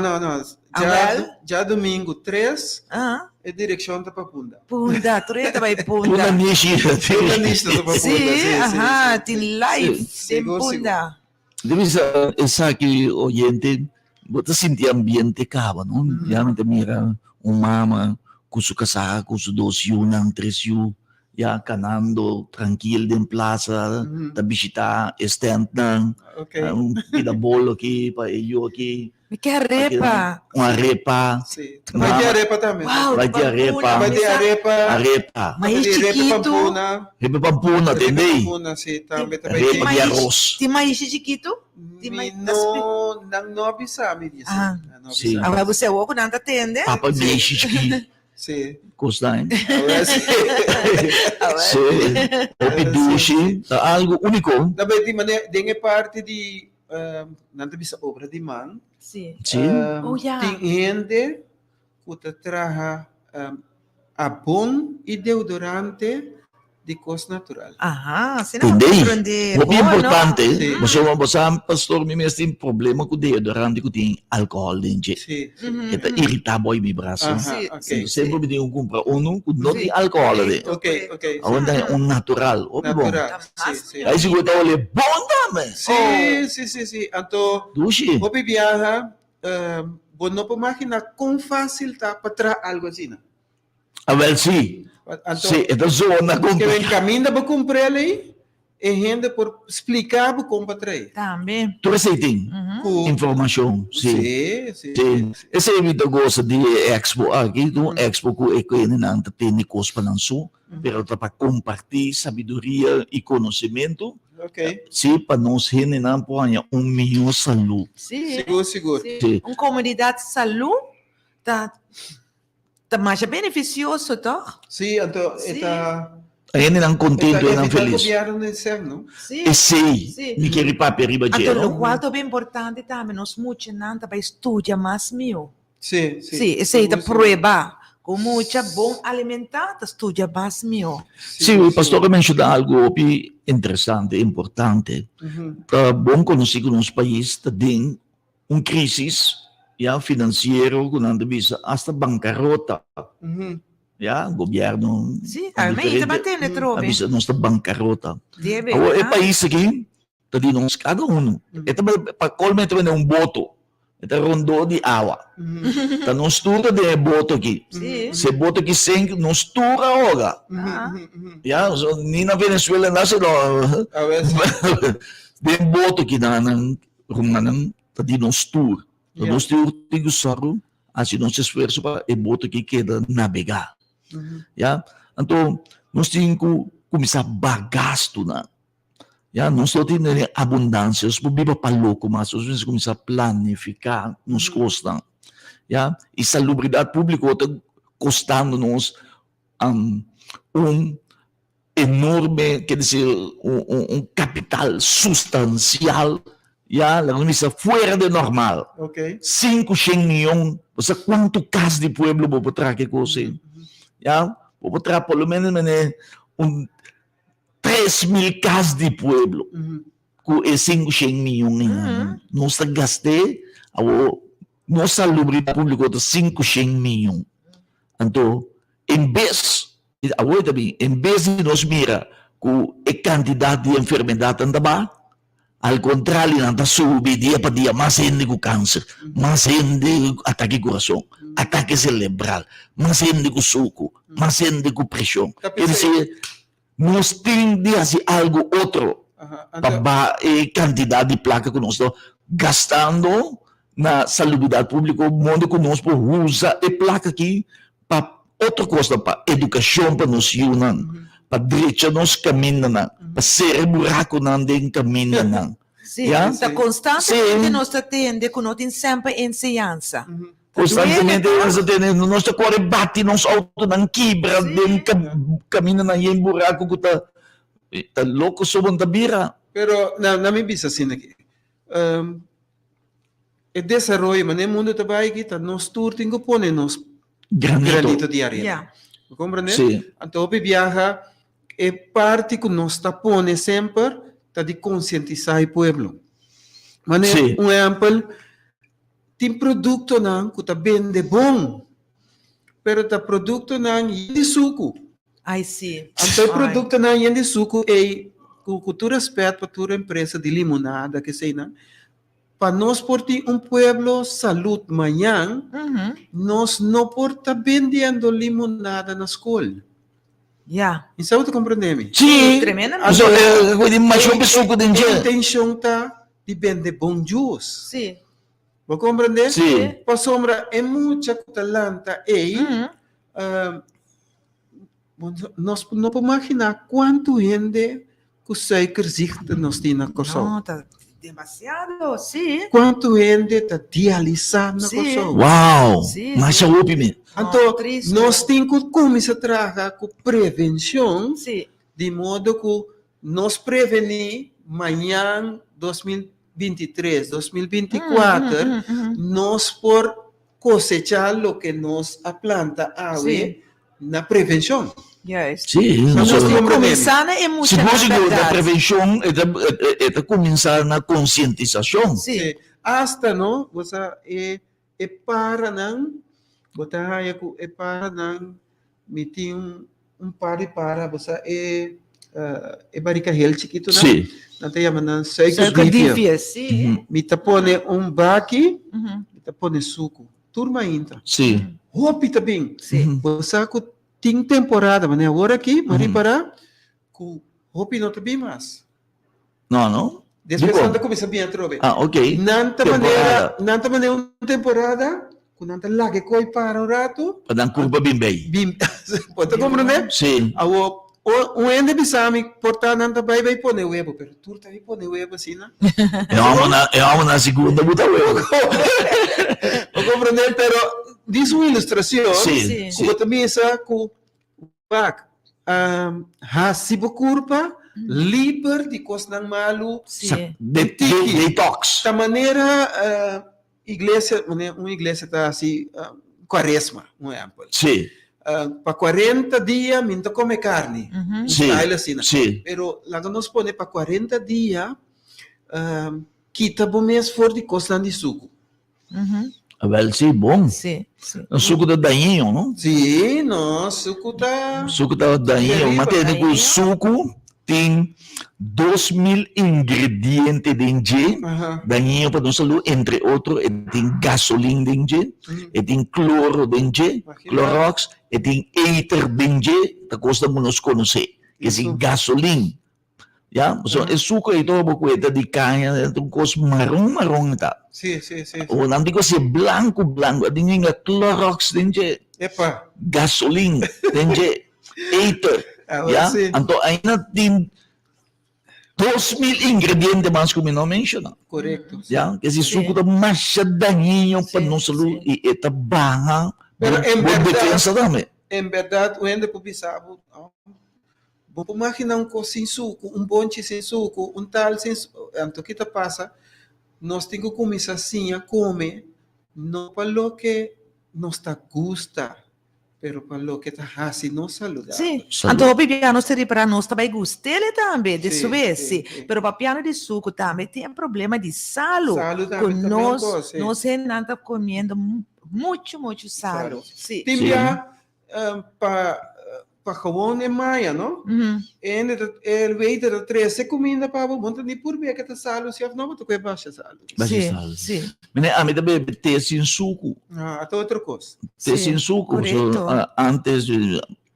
Já domingo 3, Ah, é direção da Papunda. punda, tu rende também Puna punda. nishi. Punda nisto da Papunda. Sim, tem live, Sim, tem punda. Deve ser essa que oyente, você sentir ambiente cava, não? Realmente mira mama com sua casa, com seu 2 não 3 ya canando tranquilo em plaza, da visitar stand não, Ok. pida bolo aqui para eu aqui, Me quer repa. uma arepa, Sim. Vai ter arepa também. Uau, Vai ter arepa. Vai ter arepa. arepa, Mas Vai ter arepa chiquito. pampuna. arepa pampuna, entendeu? Pampuna, sim. Também Arepa tem. de arroz. Tem mais chiquito? Não avisa, me disse. Ah. Não Sim. avisa. Agora você é o que não atende? Papa nishi aqui, Sim. custa, hein? Agora sim. Sim, opi dushi, algo único. Também tem parte de não bisa obra de mão. Sim. Sim. Oh, yeah. Tem gente que trabalha abon e deodorante de cos natural. Aha, sino Entendi. prende O più importante, Sì. possiamo passare, pastor, mi metti un problema con deodorante che tem alcol dentro. Sì, sì. Mhm. E irrita poi mi braccio. Aha, Sì, ok. sì. Sempre mi devo comprare uno con non Sì, di alcol corretto. dentro. Ok. Allora è un natural. O buono. Natural. Sì, sì. Hai sicuro che le buone? Sì. Anto, Duci? hopi viaja, no puedo imaginar con fácil tá para tra algo assim. Ah, well, sì. Anto, Sì, è da zona que vem complicata. caminho para comprar ali, e gente por explicar para comprar três. Também. Tu sei, Mhm. informazione, sì. Sì. Sì. E se evito cosa di Expo, aqui tu Expo que não tem coisa não só, pero para compartilhar sabedoria e conhecimento, Ok. sim, para nós não põe melhor saúde. Sì. Seguro. Sì. Uma comunidade de saúde tá mais beneficioso, toch? Sim, então, Sim. Aí não contento e não feliz. governo no inferno. Sì. E sei, Sì. mi chiedi papi arriba Então, o gelo. qual é bem importante também, nós muito não para estudar mais mil. Sim. Sim, esse é prova. Com muita bom alimentada, estuda mais mil. Sì, il pastore mencionou algo più interessante, importante. Tá bom conhecer que nosso país tem uma crise financeira, que não visa hasta bancarrota. O governo Sì, almeno battene trovi. avisa nossa bancarrota. Deve, Agora, o país aqui, tá de nós cada um. Então, para colmente um voto, então rondou de água. Tá nós tudo de voto aqui. Sì. Se voto aqui sem, nós tudo agora. So, nem na Venezuela não se A ver, tem voto aqui na Rumana, tá de nós tudo. Nós temos que usar assim nosso esforço para o voto aqui queda navegar. Então, nós temos que começar a bagasto na. Nós não temos abundância, nós podemos para louco, mas nós temos que começar a planificar nos custos. E salubridade pública está custando-nos enorme, quer dizer, capital substancial, la coisa fora de normal. ok. 500 milhões, ou seja, quanto casa de pueblo vou trazer que coisa? Vou trazer pelo menos 3.000 casas de pueblo, com 500 milhões. Nós gastamos, nossa salubridade pública de 500 milhões. Então, em vez de nós mirar com a quantidade de enfermidade andava, ao contrário, anda subir dia para dia, mais gente com câncer, mais gente com ataque do coração, ataque cerebral, mais gente com suco, mais gente com pressão. Quer dizer, nós temos de fazer algo outro para a quantidade de placa que nós estamos gastando na salubridade pública, o mundo que nós usamos a placa aqui para outra coisa, para educação, para nós unir, para direita nós caminhamos, para ser buraco não tem caminho. Sim, está constantemente nós tendo que nós temos sempre ensinança. Constantemente nós temos, nós corre bate, nós auto não quebra, caminho não em buraco que está louco sobre a bira. Pero, na minha vista, assim, aqui, o desenvolvimento, mas no mundo trabalho aqui, nós todos temos que pôr nos granito de arena. Compreende? Sim. Então, o viaja é parte que nós está pondo sempre tá de conscientizar o povo. Mas um exemplo, tem produto não que tá bem de bom, pero tá produto não de suco. Ai, sim. Então, o produto não de suco é com todo respeito para toda empresa de limonada que sei não. Para nós por ter pueblo saúde amanhã, nós não por estar vendendo limonada na escola. Isso você compreende? Sim, tremendamente. Mas eu penso que tem a intenção tá de vender bom juice. Sim. Você compreende? Sim. Para sombra é muita talanta nós não podemos imaginar quanto gente que sai crescida nós temos na coisa. Não, tá demasiado, sim. Quanto gente está dialisando na coisa. Uau! Mas eu ouvi-me. Então, nós temos que começar a trabalhar com prevenção, de modo que nós prevenir amanhã, 2023, 2024, nós por cosechar lo que nos planta Sí. na prevenção. Juist. Sì, Nós Nós temos temos que começar e muita se fosse da verdade. prevenção, é começar na conscientização. Sim. Hasta no você para não botar raia com para não meter para você barica health chiquito não Sì. não tem a suiker Suikerdifjes, sim. me pone baki Mhm. me pone suco turma inta Sì. hopi também Sim. você tem temporada mas agora aqui mas Uhum. para com hopi não também mais No, no? depois Dico. anda começa bem a trover Ah, ok. nanta Temporada. maneira uma temporada com nanta lage coi para o rato Padang curva bimbay. bim pode compreender Sì. o ende bisami portar nanta vai pone webo pero tu tá pone webo assim né E amo na segunda buta huevo. o compreender pero diz uma ilustração Sì. Sì. o também essa com bak hasibo curva liber de cosnan malu Sim. Detox. da maneira igreja uma igreja tá assim quaresma um exemplo Sì. para 40 dias minta come carne Mhm. um Sì. style assim né? Sì. pero lá que nos pone para 40 dias quita bom mês for de cosnan de suco Mhm. Well, sì, bom. Sim. Sim. O suco da dainho, no? sim não suco tá O suco da dainho. Terrível, Mas tem dainho. o suco tem 2.000 ingredientes dentro. Aham. Dainho para nossa saúde, entre outros, tem gasolina dentro, tem cloro dentro, Imagina. Clorox, tem éter dentro, que custa nos conhecer. Que é Isso. gasolina. Ya, so Uhum. o suco ito bukweta di kaya itong kos marong ta. sim O nanti ko si blanco adin yung Clorox din je, epa gasoline din je, ether. Ya, sim anto ay na din 2.000 ingredientes mas kung mention. correto Ya, kasi Sim. suco ta masyadangin yung Sim, panusalo sim. ita banga. Pero en Buong verdad- defensa dami. em verdade o ende publicava vou imaginar sem suco bonche sem suco tal sem suco anto que passa nós temos que começar assim a comer não para lo que nos gusta pero para lo que está assim nos saludável Sì, Salute. anto piano stare para nós também gustele também, de Sì, subir, sì, sì. sì. Pero para piano de suco também tem problema de salo. Saludável Com também, nós, coisa. nós ainda comendo muito salo. Sì. tem Sim. para gewoon em maia não Mhm. en el veite da 13 comida para monta ni por ver que tá salo se não tu que baixa salo Baixa Sì, salo. sì. Mene, ami tabi, te sin suco. até outra coisa Te Sì, sin suco. corretto. So, antes,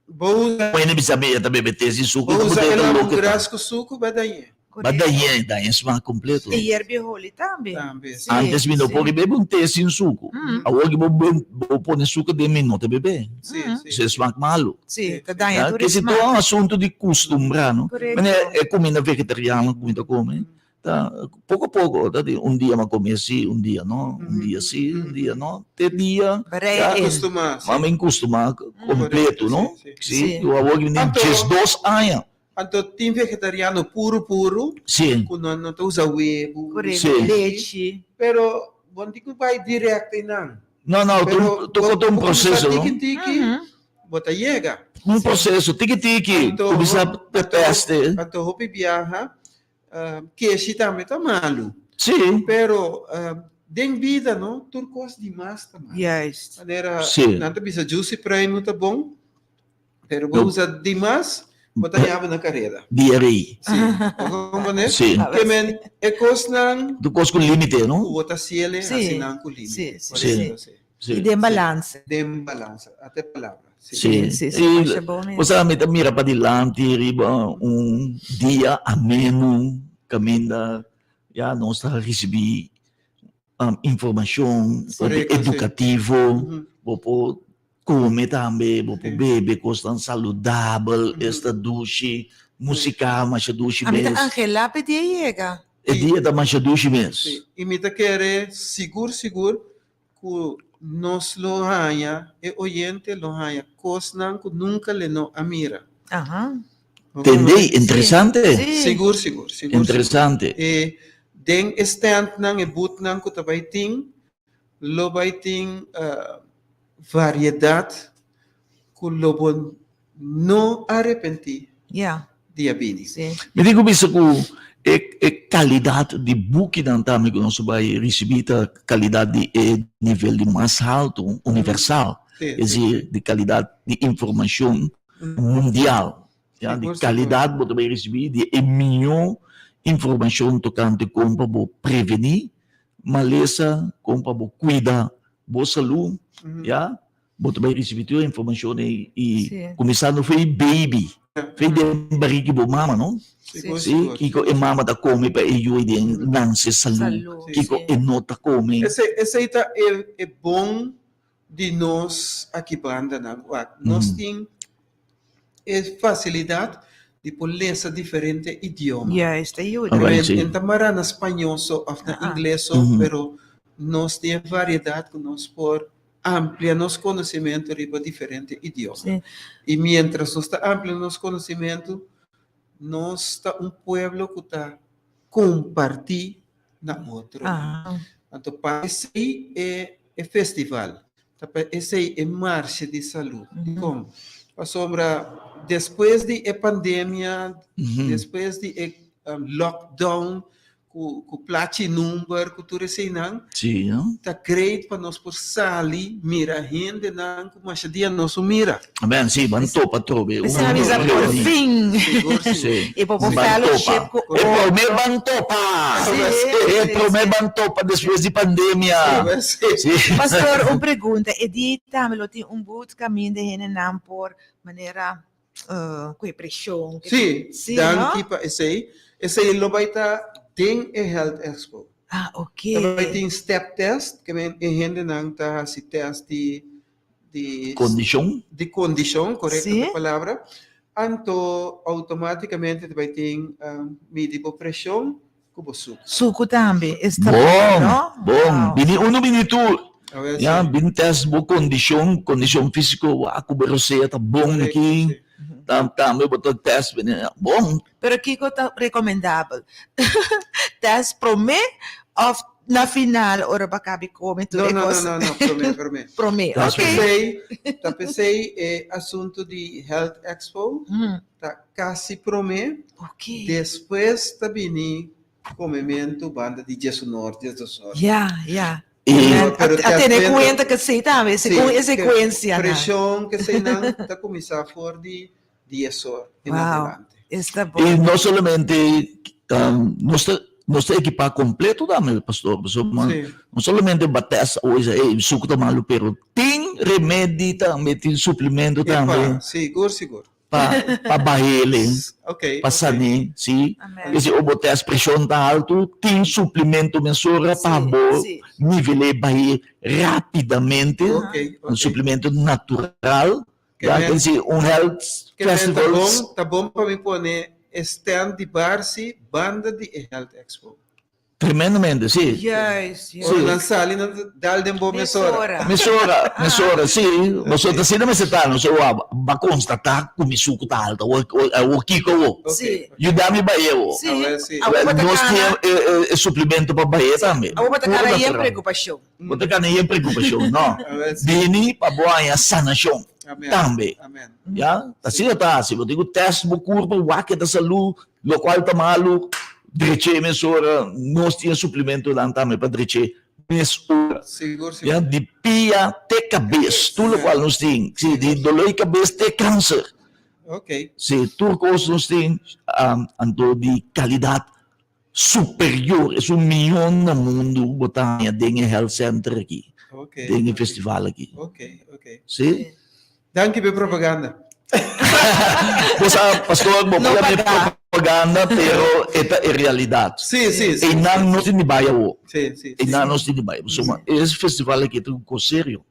vou usar pwede bi sabi, tabi, te sin suco. vou usar Tabi, ela tabi, um graço com suco vai daí Bada yan, dayan sa mga kompleto. E herbiholi também. também Sì, Antes, sì. minopogi bebe un te sin suco. Mhm. Awag mo po ni suco de minuto bebe. sim Isso é smak malo. Sì, Sì, dai, Ya, Kasi ito ang asunto di costumbra, no? Corretto. Mene, comida vegetariano, comida come. Ta, poco a poco, dati, un dia ma-come si, un dia no, un dia si, un dia no. Te dia, Pare acostumar maming costuma completo, no? Sim, sim. Si, awag mo ni Anto- just 2 aya. então tem vegetariano puro Si, com não usa huevo corretto, Sì. leite. pero bom dico vai direto não no, tu ko um processo, no? tiki Mhm. bota chega Um processo, tiki-tiki, Anto- começar a anto- teste. então hopi viaja que se também tá malo Sim, pero den vida não turcos demais também Juist. maneira Sim. não bisa juicy prime tá bom pero vou Não. usar demais bota nhaba na carreira diarrhea. sim como né Sim. que men é cosnan Tu costo com limite, no? bota ciele Sì. assim não com limite Sì, sì, correto, sim. E de balance. Dem balança até palavra sim. Sim. Sì, sì, E mas é bom mesmo. Você mira para dilante, riba, dia ameno, caminda, já nós está receber informação Correto, sim. educativo, Uhum. vou comer também, vou Sim. beber, coisa saudável, Uhum. esta duche, música, mais duche A mim, mesmo. Angela, pedia chega. É dia da mais duche mesmo. Sim. E me tá querer seguro que nos lo haya e oyente lo haya cosnan que nunca le no amira Aham. Entendei? Interessante? Sì. seguro Interessante. e den stand nang e boot nang ko tabay ting lobay ting variedad kung lobon no arrepenti Yeah. diabini. Sì. Mi dico visto che è qualità di buchi da antame che non so vai ricevita qualità di livello más alto, universal, Sì, es decir, di qualità di informazione mundial. Ja, di Sicuro, qualità che vai ricevere di miglior informazione toccante come per prevenire malesa, come per cuidare la salute, ja, vai ricevere informazione e Sì. cominciando a fare baby. Fai barighi bo mama, no? Sicuro, Sì, sicuro, Kiko sicuro. e mama da come per io di nanse salu. Salu, Kiko sì. e nota come. Esse é bom de nós aqui banda na nós tem facilidade de poder diferente idioma. Juist, aiuta. Alright. Sì. En tamara na espanhol so of na inglês so, pero nós tem variedade que nós por amplia nosso conhecimento riba diferente idioma. Sì. E mientras nós está amplia nosso conhecimento, nós está pueblo que está compartir na outro. Ah. Então, para esse é festival. Esse é marcha de saúde. Como? A sombra, depois de pandemia, depois de lockdown, com plate number, com tudo isso não, Sì, no? tá great para nós por sali, mira gente não, mas dia nós mira. Beh, sì, vanto patrove. Bisogna avvisare por fin. Sì. E proprio Vanto fellowship pa. con E pro me vanto pa. Sì, E sì, pro me sì. vanto pa después di pandemia. Sì. Pastor, una pregunta. E dita, me lo ti un boot cammino de hene nam por manera quei pressione. Sì, Sì, dan no? tipo esse lo vai estar tem Health Expo. Ah, ok. Vai ter step test, que men gente não tá se test de Condition. de condição, correta Sì. a palavra. Então, automaticamente vai ter medir a pressão com o suco. Suco também. Está Bom, no? bom. Wow. Bini uno bini tu. A ver, Ja, sim. bin test bo condition fisico, ako berosea ta bom Correcto, aqui. sim. Tam boto test bini. Bom. Pero Kiko está recomendable. Test pro me of na final ora bakabi come tu Não, e não, cosa. não, para mim. Pro me. That's Ok. Tapecei é assunto de Health Expo, tá quase para mim. Ok. Depois tá vindo comimento banda de Jesus Norte, Jesus Norte. Yeah. E Pero te A tener aspetta- cuenta que sí también, Sim, sequência. que pressão que se não está começar fora de 10 horas em Wow. adelante. Está bom. E não somente não está equipado completo dame pastor, Sim. não somente bates hoje suco tá malo, pero tem remédio também, tem suplemento também Epa, seguro. para barrele, Ok. para sanar, sim. Amém. Se o botar pressão tá alto, tem suplemento mensura para bom Sim. nivelar barril rapidamente, Ok. suplemento natural, Que já bem. quer dizer, health Que festival. tá bom para me pôr stand de Barsi, banda de Health Expo. Tremendamente, sim. Yes. Ou na sala, dal de bom mesora. Mesura, sim. Você está sendo mesetano, você vai constatar que o suco está alto, o kiko, Sim. e o dami ba eu. Sim. Sim. Nós temos suplemento para baia também. Ako matakara yung preocupasyon. Você tem nem preocupação, não. Bini para boa sanação Amém. também. Amém. Já, assim está. Se você tem o teste do corpo, o que da saúde, o qual está malo, direito mesura, nós temos suplemento lá também para direito mesura. Seguro. Ja, de pia até cabeça, tudo qual nós temos. Se de dolor de cabeça até câncer. Ok. Se tudo coisa nós temos, ando de qualidade superior. É melhor no mundo botar em health center aqui, Ok. em festival aqui. Ok. Sim? Danke pela propaganda. Pois pastor, vou Não falar pagar. propaganda, pero esta é realidade. Sim. E não nós temos baia o. Sim. E não nós temos baia. Esse festival aqui é um coisa sério.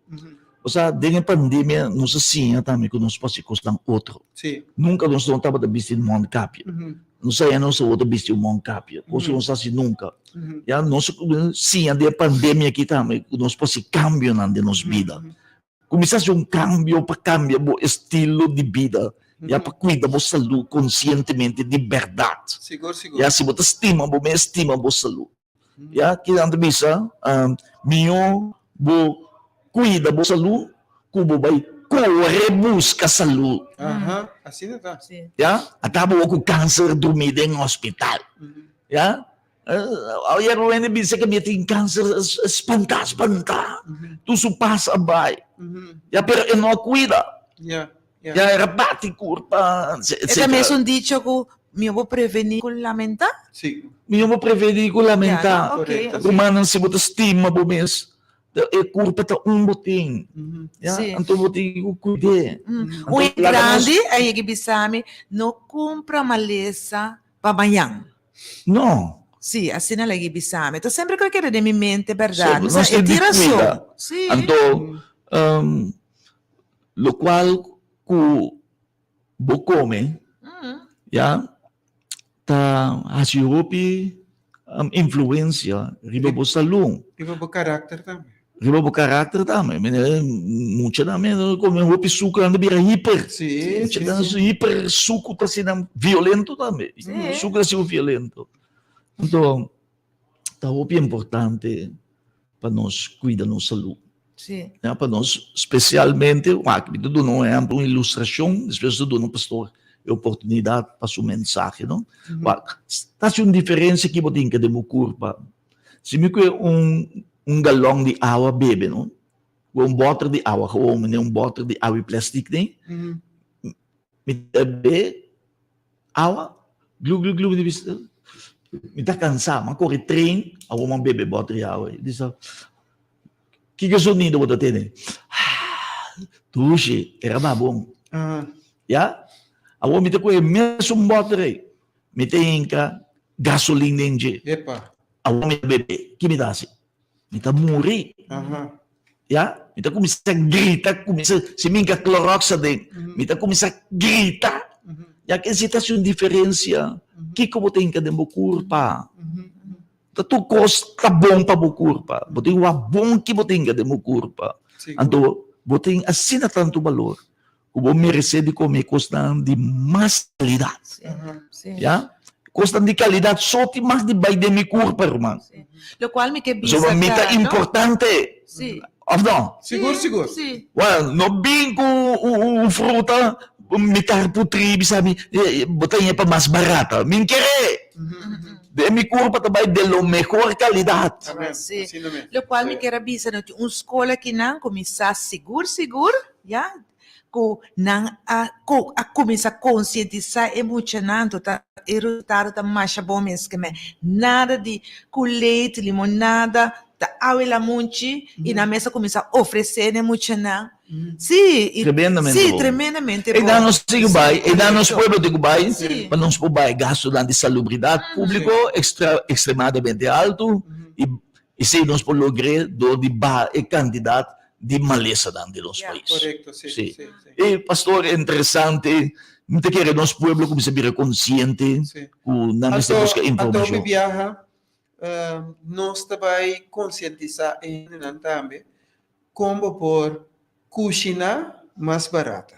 Ou seja, desde a pandemia, nós assim também que nós passamos costar outro. Sim. Nunca nós não estava vestindo um capio. Não sei, não sou outro vestido um capio. Coisa não assim nunca. Já nós sim, a pandemia aqui também, nós passamos cambio na nossa vida. Começasse cambio para cambiar o estilo de vida. Já para cuidar da saúde conscientemente de verdade. Seguro. Já se você estima a saúde. Já que anda bisa, melhor bo cuida bo saúde, kubo bay corre busca saúde. Aham, assim não tá. Sim. Ya, atabo ko cancer dormida em hospital. Ya, ayer when bisa que tem câncer espanta. Tu supasa bay. Ya, pero não cuida. Yeah, yeah. Ya, era bati curpa, E também etc. sono dicho que eu vou prevenir com lamentar. Sim. Minha mo prevenir com lamentar. Yeah, okay. Correcto. Rumanan se botas estima bo mes. E curpa ta boting. Ya, Sim. anto boting ko cuide. O Então, grande, aí que bisame, não compra maleza para amanhã. No. Sì, assim não legi bisame. Então sempre que eu quero de minha mente, verdade. Sì, non Mas é si tiração. cuida. Sim. Anto, lo qual ku bo come, ya, ta hasiropi influência riba bo salung, Iba ba karakter também? riba bo karakter tama. Mucha na men come hopi suka na bira hiper. Sim, Mucha sim, na sim. hiper suco ta sinam violento também. Sim. Suco si violento. Então, tá hopi importante para nós cuidar da nossa saúde. Sì. Ja, para nós, especialmente, aqui eu dou um exemplo, uma ilustração, depois eu dou um pastor a oportunidade para sua mensagem, não? Está uma diferença que eu tenho que demorar curva. Se me quer galão de água bebe, não? Botre de água, botre de água plástico, né? Me bebe água, glu, de vista. Me está cansado, mas corre trem, a uma bebe botre de água. Diz, que sonido você tem? Tuxe, era bom. Ya? A homem tem que mesmo botre. Me tem que gasolina dentro. Epa. A homem bebe, que me dá assim? Me tá morrer. Aham. Ya? Me tá começar a gritar, se me enca cloroxa dentro. Me tá começar a gritar. Ya que se tá uma diferença, que eu tenho que demorar curva? Tu costa bom para o curva. Você tem uma bom que você tem que demorar curva. Então, você tem assim tanto valor. Como merece de comer costam de mais qualidade. Sim. Ya? Costam de qualidade só tem mais de vai de mi curva, irmão. Lo qual me que bisa So, mita importante. Sì. Of não? Seguro. Sì. Well, no bem com fruta, mita putri, sabe? Botei para mais barata. Min querer. De mi curva também de lo melhor qualidade. Amen. Sì. Assim mesmo. Lo qual me quer bisa no uma escola que não começar seguro, ya? Ko nang a começar a conscientizar emocionando tá resultado tá mais bom mesmo que me nada de com leite, limonada, tá awela munchi e na mesa começar a oferecer emocionar. Sim, Tremendamente sim, bom. tremendamente E dá nos Dubai, e dá nos pueblo de Dubai, Sim. para nós Dubai gasto de salubridade público extremadamente alto e se nós por lograr do de candidato de maleza dentro dos Yeah. países. Correcto, sim. Sim. Sim. E pastor, interessante, não te quer nós pueblo como se vira consciente, Sim. com não se busca Ato me informação. viaja, nós também conscientizar em também como por cozinhar mais barata.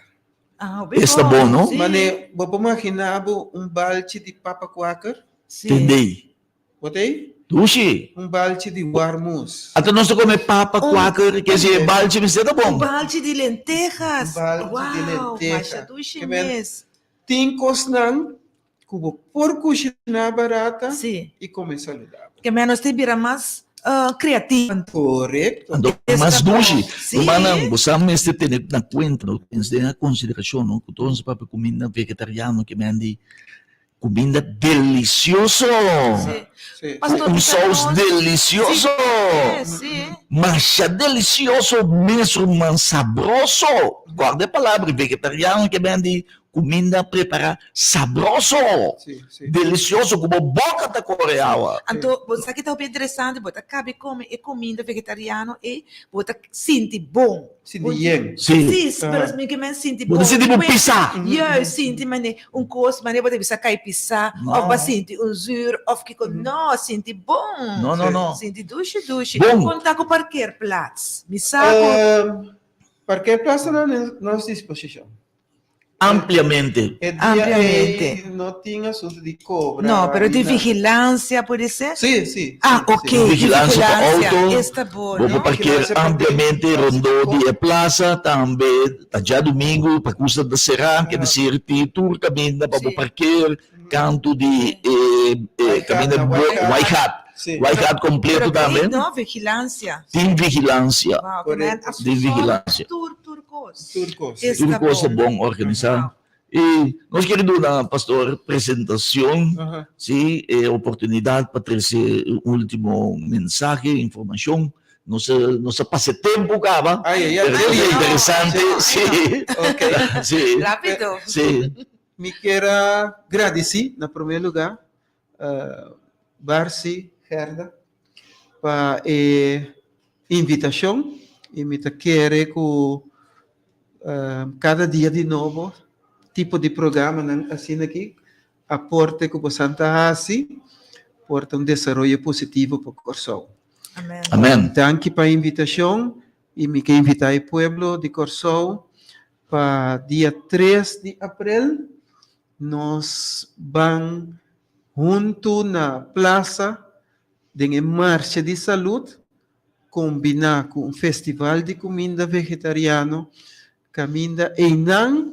Ah, Está bom, não? Sim. Mas vou imaginar balde de papa quaker, Sim. Entendei? botei? Dushi. Balde de warmus. Até nós come papa, quaker, que se balde, mas está bom. Balde de lentejas. Balde de lenteja. Mas do Que chinês. Tem cosnan, cubo por cozinhar barata Sim. e comer saudável. Que menos te vira mais criativo. Correcto. Ando, Está mas bom. dushi. Sim. Humana, você tem que ter na conta, não tem que ter na consideração, não? Que todos os papas comida vegetariano que me andi comida delicioso. Sim. Sim. Pastor, Sauce delicioso. Sim. Mas é delicioso mesmo, mas sabroso. Guarda a palavra, vegetariano que vende comida preparada sabroso. Sim. Delicioso, como boca da coreana. Então, você que está bem interessante, você cabe comer comida vegetariana e você sente bom. Sim, bien. Sim. Sim, mas me que me sente bom. Você sente bom pizza. Eu sinto, mas coisa, mas você precisa cair pizza, Não. ou sinto zuur, ou que não, sente bom. Não. Sinto duche. Bom. Conta com qualquer plaats. Me saco. Para que plaza na nossa disposição? ampliamente. E Ampliamente. não tinha assunto de cobra. No, pero de nem nada. vigilância pode ser? Sim, sim. Ah, sim, ok. sim. Vigilância do auto. Está bom, Vou não? parquear Vigilância para ampliamente ter- rondou de plaza também, já domingo, para custa da Serra, quer dizer, tour caminho para Sim. parquear, canto de caminho White Hat. Sim. White Hat completo Pero também. tem, não? Vigilância. Tem vigilância. Wow, Por que man, isso. De vigilância. Turcos. Turcos. Esse- Tudo Está coisa bom. bom organizar. E nós queremos dar, pastor, apresentação, Aham. sim, oportunidade para trazer o último mensagem, informação. Nossa passatempo acaba. Ai, Pero ai, é ai. interessante, Ai, sim. Ok. Sim, Rápido. sim. Me quero agradecer, no primeiro lugar, Barsi, Herda, para a invitação. E me quero que cada dia de novo, tipo de programa, assim aqui, aporte com Santa Hasi, porta desenvolvimento positivo para o Corsol. Amém. Amém. Danke para a invitação e me quero invitar o povo de Corsol para dia 3 de abril. Nós vamos junto na praça de marcha de saúde, combinar com um festival de comida vegetariana, comida Einan,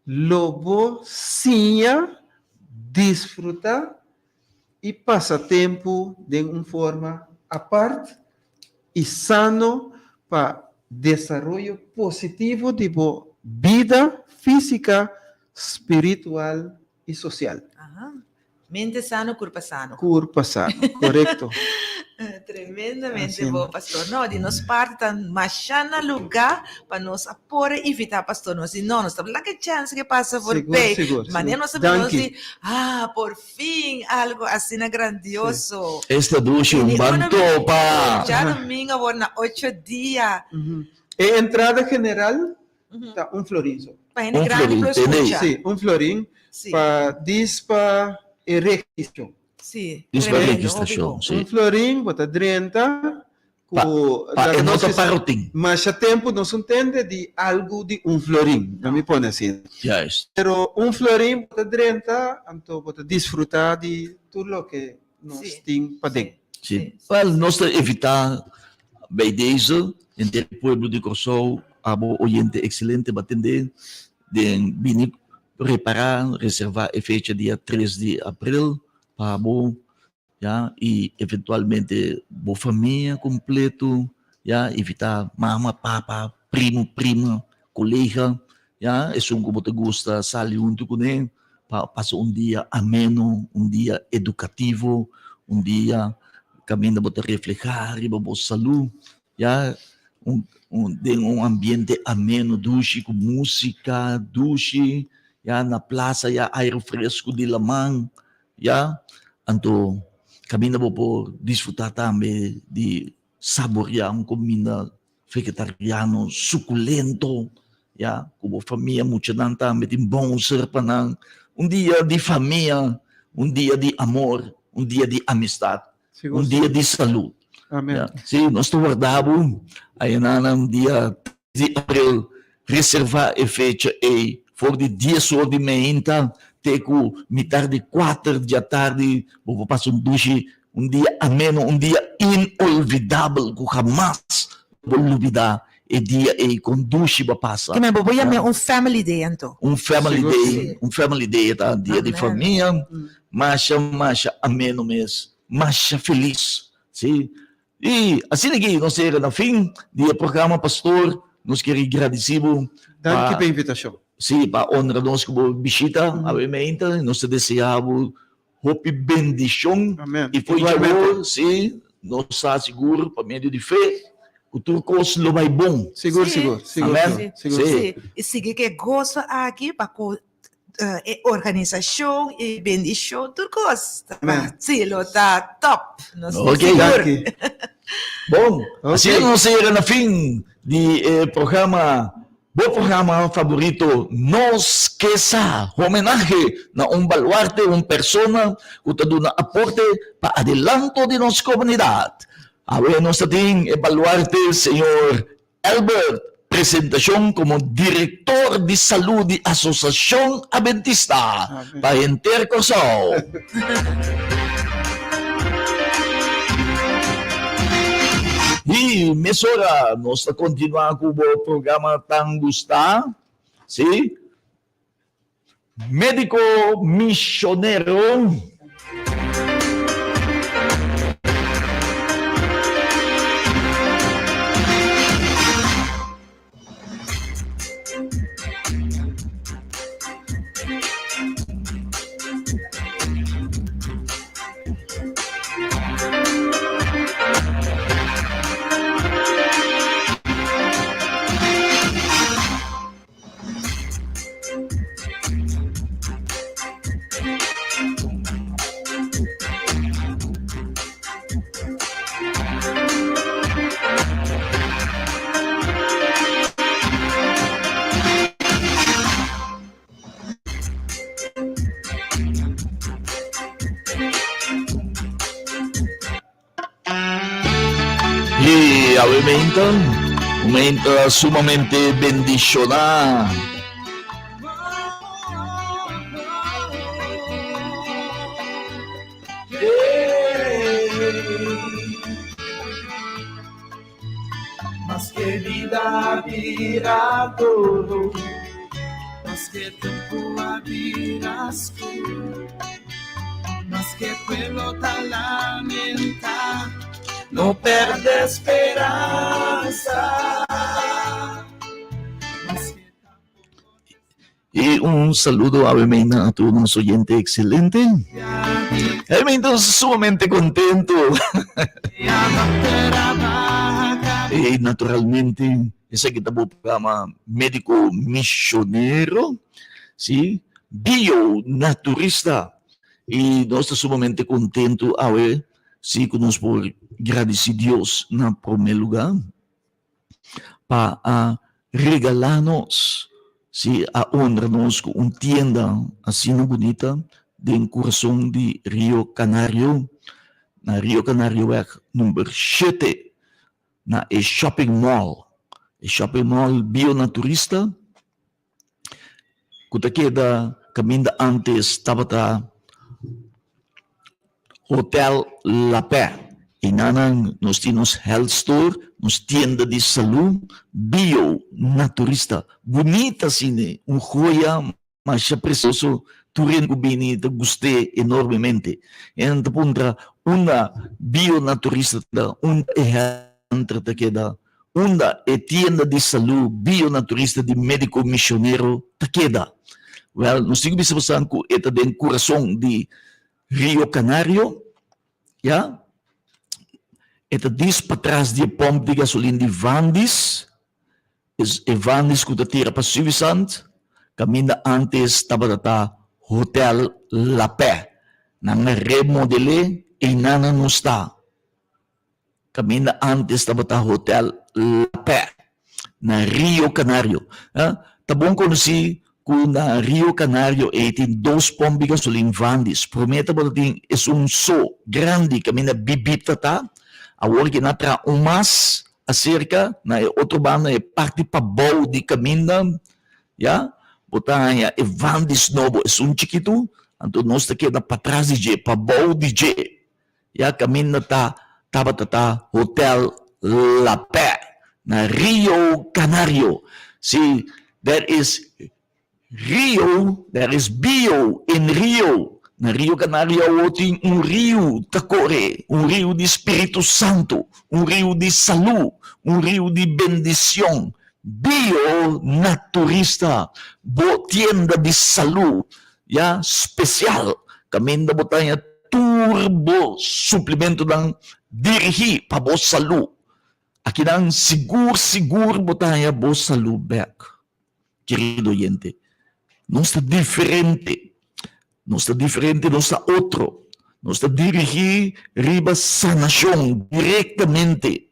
lobo, sinha, desfrutar e passar tempo de uma forma à parte e sano para desenvolvimento positivo de boa vida física, espiritual e social. Ajá. Mente sano, corpo sano. Corpo sano, correto? Tremendamente Assim. bom, pastor. Não, de nós parte tan machana lugar para nós apor e evitar, pastor. Nós não, nós estamos lá que chance que passa por Seguro, bem. seguro, Mas nem seguro. nós sabemos Danke. assim, por fim, algo assim grandioso. Esta ducha um banto pa. Já domingo, agora na 8 dias. Uhum. E entrada general, tá, florim só. Para gente Um grande florim, para entendeu? escutar. Sim, florim Sim, para dispa e registro. sim. Isso para Tremendo, registração, óbvio. sim. Florim, bota 30, Pa enota parotim. mas a tempo não se entende de algo de florim, não me põe assim. Yes. Pero florim, bota 30, então bota desfrutar de tudo o que nós Sim. temos para dentro. Sim. Well, nós evitar bem deze, entre o povo de Corsol, abo oriente excelente para atender, de vir preparar, reservar a fecha dia 3 de abril, para abo, já, e eventualmente boa família completo, já, evitar mama, papa, primo, prima, colega, já, é um como te gosta, sair junto com ele, para passar dia ameno, dia educativo, dia caminho para refletir e para saúde, já, de ambiente ameno, duche com música, duche, já, na praça, já, ar fresco de lamang, já, então, caminho para desfrutar também de saborear comida vegetariano suculento, já, como família, muito também tem bom ser para dia de família, dia de amor, dia de amistade, Seguro, dia de saúde. Amém. Yeah. Sim, nós estamos guardando aí no dia de abril, reservar a fecha e for de 10 horas de manhã, até com metade de 4 da tarde, vou passar duche, dia ameno, dia inolvidável, que jamais vou olvidar, e dia e com duche para passar. Que me vou chamar family day, então. Family Seguro. day, family day, tá? Dia de Amém. família, marcha ameno mesmo, marcha feliz, sim? E assim aqui, nós chegamos no fim do programa, pastor, nós queremos agradecer, Danke pela invitação. sim, para honrar nós como visita, obviamente, nós desejamos hope bendição, Amém. e foi Igualmente. agora, sim, nós seguro, para meio de fé, o turcos lo vai bom. Seguro, Sim. seguro, seguro, Amém. seguro. Sim. Sim. E seguir que gosta aqui para organização e bendição, tudo gosta. Amém. Sim, lo tá top. Nós Ok. seguro. Danke. Bom, Ok. assim nós chegamos no fim do programa, meu programa favorito, Nos Quesa, homenagem a baluarte, persona que está dando aporte para adelanto de nossa comunidade. A ver, nós temos baluarte, senhor Albert presentación como director de salud de Asociación Adventista, Amén. Paenter Corsao. E mesora, nós vamos continuar com o programa tão gostado, sim? Médico missioneiro. E aumenta sumamente bendicionar. Mas que vida virá todo, mas que tempo abrirás tú, mas que pueblo te lamenta, no perde esperanza. E saludo obviamente a todos los oyentes excelente. Realmente sumamente contento. E naturalmente, esse aqui tá o programa Médico Missioneiro, sim? Bionaturista. E nós estamos sumamente contentos a ver, sim, que nós podemos agradecer a Deus no primeiro lugar, para regalar-nos, sim, a honra-nos com uma tienda assim bonita, de coração de Rio Canário, na Rio Canário número 7, na shopping mall bionaturista, que queda caminho antes estava Hotel La Paix, e nós temos health store, nos tienda de saúde bionaturista, bonita assim, joia, mas é precioso, turin bini, gostei enormemente. Então, uma bionaturista, entre queda onda e tienda de saúde bionaturista de médico missioneiro taqueda. Well, nós temos que saber que esta den coração de Rio Canário, ja? Esta diz para trás de pompa de gasolina de Vandis, Vandis que tira para Suvisant, caminho antes estava Hotel La Paix, nang remodele e nana não está. Caminho antes estava Hotel La Paix, na Rio Canário. Tá bom conhecer que na Rio Canário tem 2 pombas de gasolina Vandis. Prometa para ti, é so grande, caminho bibita, tá? Agora que natra mas acerca, na outro banda é parte para bom de caminho, já? Botanya é Vandis novo, é chiquito, então nós tá aqui para trás de para bom de J. Já caminho tava Hotel La Paix, na Rio Canário. See, there is Rio, there is bio in Rio. Na Rio Canário tem rio tacore, rio de Espírito Santo, rio de saúde, rio de bendição. Bionaturista, tienda de saúde, já especial. Caminho botanya turbo suplemento ng dirigir para boa saúde. Aqui nang seguro botanya boa saúde back. Querido oyente, não está diferente. Não está diferente, não está outro. Não está dirigir riba sanação diretamente.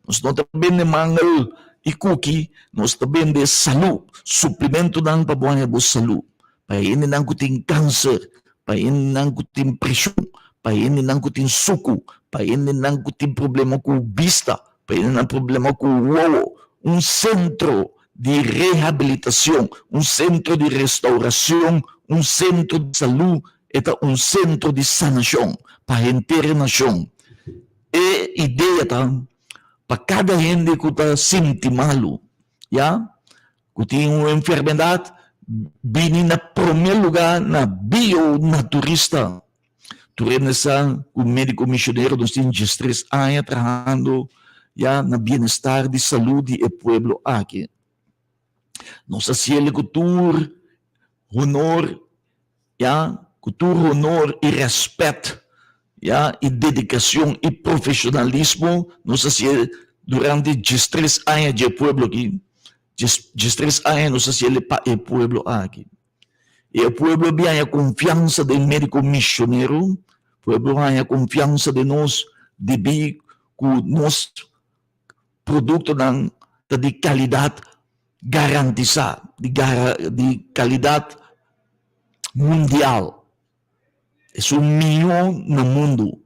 Nós não também de mangal e cookie, nós também de saúde, suplemento ng pabuhay boa saúde. Painin ng kuting cancer, painin ng kuting presyon, painin ng kuting suko, painin ng kuting problema ko vista, painin ng problema ko wow, um centro de reabilitação, um centro de restauração, um centro de saúde, um centro de sanação para a inteira nação. E a ideia tá para cada gente que está sentindo mal, que tem uma enfermidade, vem na primeiro lugar na bionaturista. Tu nessa o médico missionário nós temos 3 anos trabalhando na bem-estar de saúde e povo aqui. Nossa cielo cultura, honor, cultura, honor e respeito, e dedicação e profissionalismo, nossa cielo durante 3 anos de povo aqui, 3 anos nossa cielo para o povo aqui. E o povo tem a confiança do médico missionário, o povo tem a confiança de nós, de ver que nosso produto de qualidade garantizada, de qualidade mundial. É o melhor no mundo.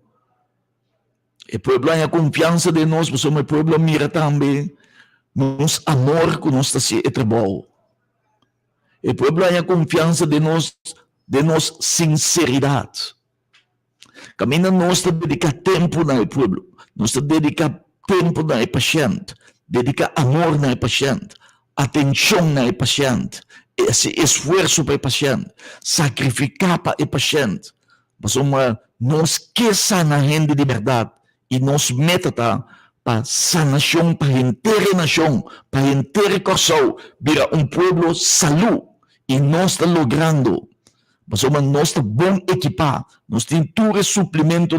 E o povo tem a confiança de nós, mas o povo mira também nosso amor que nós está trabalhando. O povo tem a confiança de nossa sinceridade. Caminha nós dedicar tempo no povo, nós dedicar tempo no paciente, dedicar amor no paciente, atenção no paciente, esse esforço para o paciente, sacrificar para o paciente. Mas nós que sana gente de verdade e nós meta para sanação para a inteira nação, para a inteira coração, vira povo saúde. E nós estamos logrando. Mas nós estamos bom equipar. Nós temos todo suplemento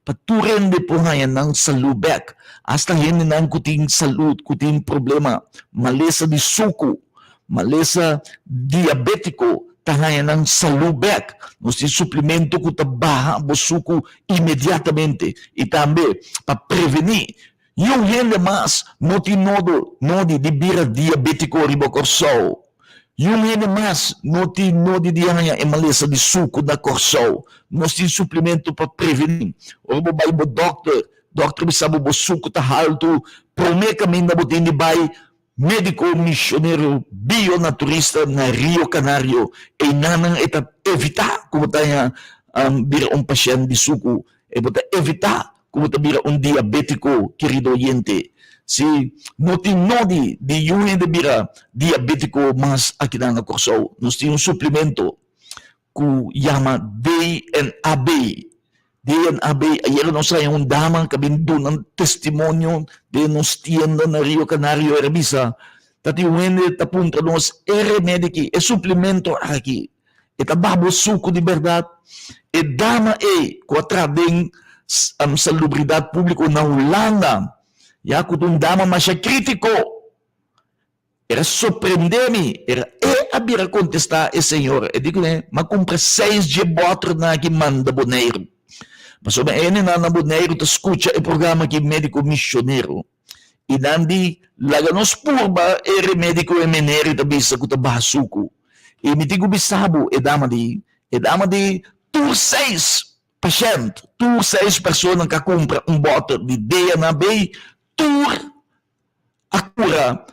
para tu rende por aí ng saúde back. Hasta gente que tem saúde, que tem problema, maleza de suco, maleza diabético, tahanha ng saúde back. Nós temos suplemento que baja o suco imediatamente. E também para prevenir. Yung gente mais não tem nodi de bira diabético riba coração. Yung gente mais não tem nodi de maleza de suco da coração. Nós temos suplemento para prevenir. O vai o doctor sabe o suco tá alto, promecamente na botin de bai médico missionário bionaturista na Rio Canario e nanang eta evitar como tayo bira paciente de suco e bota evitar como ta bira diabético querido oyente. Si não tem nodi de yung de bira diabético mas aqui na corso. Nós temos suplemento que chama DNAB. DNAB, ayer nós sayang damang kabindo ng testimonyo de nos tienda na Rio Canario Herbisa. Tati wende tapunta nos mediki e suplemento aqui. E tababo suco de verdade. E dama quatrading salubridade público na Holanda. Ya kutong dama masya kritiko. Era surpreendemi. Era abira contestar e senhor. E digo makumpre 6 de botro na que manda boneiro. Mas o ene na naboneiro ta escucha o programa que médico missionário. E nandi laganos purba médico e meneri ta bisa ko ta bahasuko. E mitigo bisabo e dama di tur 6 paciente, tur 6 pessoas que compra bote de DNAB, tur a cura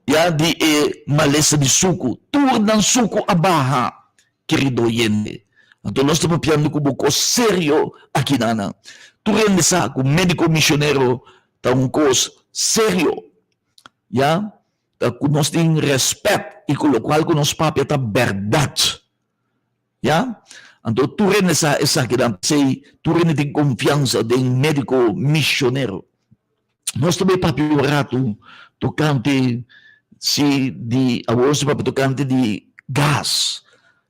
de maleza de suco, tur ng suco abaha, querido oyente. Então, nós estamos piando com buco sério aqui, Nana. Tu rende sa, com médico missionário, tá coisa sério. Já? Com nós tem respeito e com o qual com nós papi tá verdade. Já? Então, tu rende sa, essa aqui, tu rende tem confiança de médico missionário. Nós também papi o rato, tocante, de agosto, papi tocante de gás.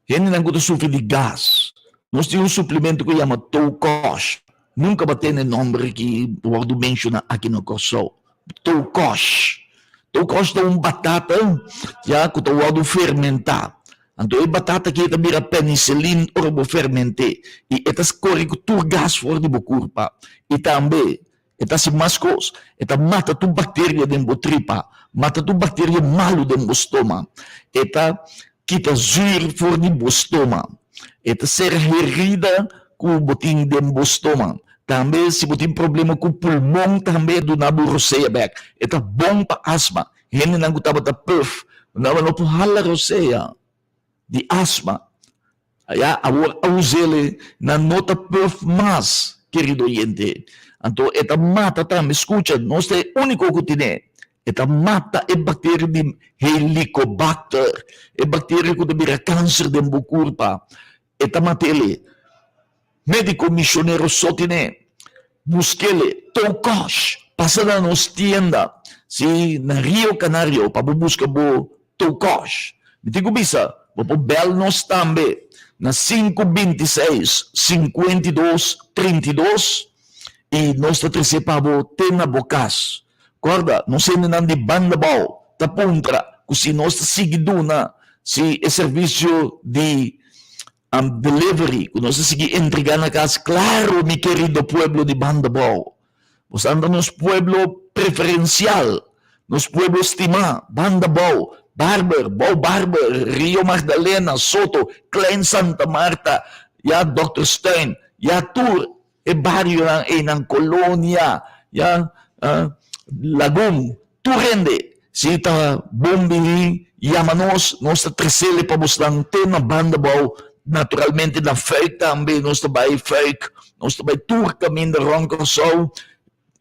Hindi nang gusto sufrir de gás. Nós temos suplemento que chama Toukosh. Nunca bateu no nome que eu menciono aqui no curso. Toukosh. Toukosh é batata que eu fermentar. Então, a batata que vira penicilina ou fermente. E essas coisas que tu gás fora de boca. E também, essas mascos, essa mata tu bactéria dentro da tripa, mata tu bactéria malo dentro do estômago. Essa kita zuur voor die bostoma. Ito ser herida ku boting dem bostoma. Também se boting problema ku pulmão também do nabu roseabek. Ito bom pa asma. hindi nang kutabat na perf, naman po halaro siya, di asma, aya, awar auzele, na nota perf mas, querido oyente. Anto, eta mata tam, escucha, no es único que tiene, eta mata e bacteria di Helicobacter, e bacteria que tebira câncer de bukurpa, eta matele, médico missionero sotine, busquele, tokosh, pasa na nos tienda, si na Rio Canario, pabubusca bo tokosh. Mitigo bisa, po nos tambe, na 526, 52, 32, e nós participamos tema bocas. Guarda, não sei nem de banda bom, tá puntra, se nós seguindo na se é serviço de delivery, que nós seguir entregar na casa, claro, mi querido pueblo de banda bom. Nós andamos nos pueblo preferencial, nos pueblo estimar, banda bom, Barber, Rio Magdalena, Soto, Klein Santa Marta, ya Dr. Stein, ya Tour, e barrio ng Colonia, ya Lagum, Turende, sita Bombili, Yamanos, nossa tresele pabuslang tema banda bau, naturalmente na fake também, nós também fake, nós também tour caminho da Roncoso,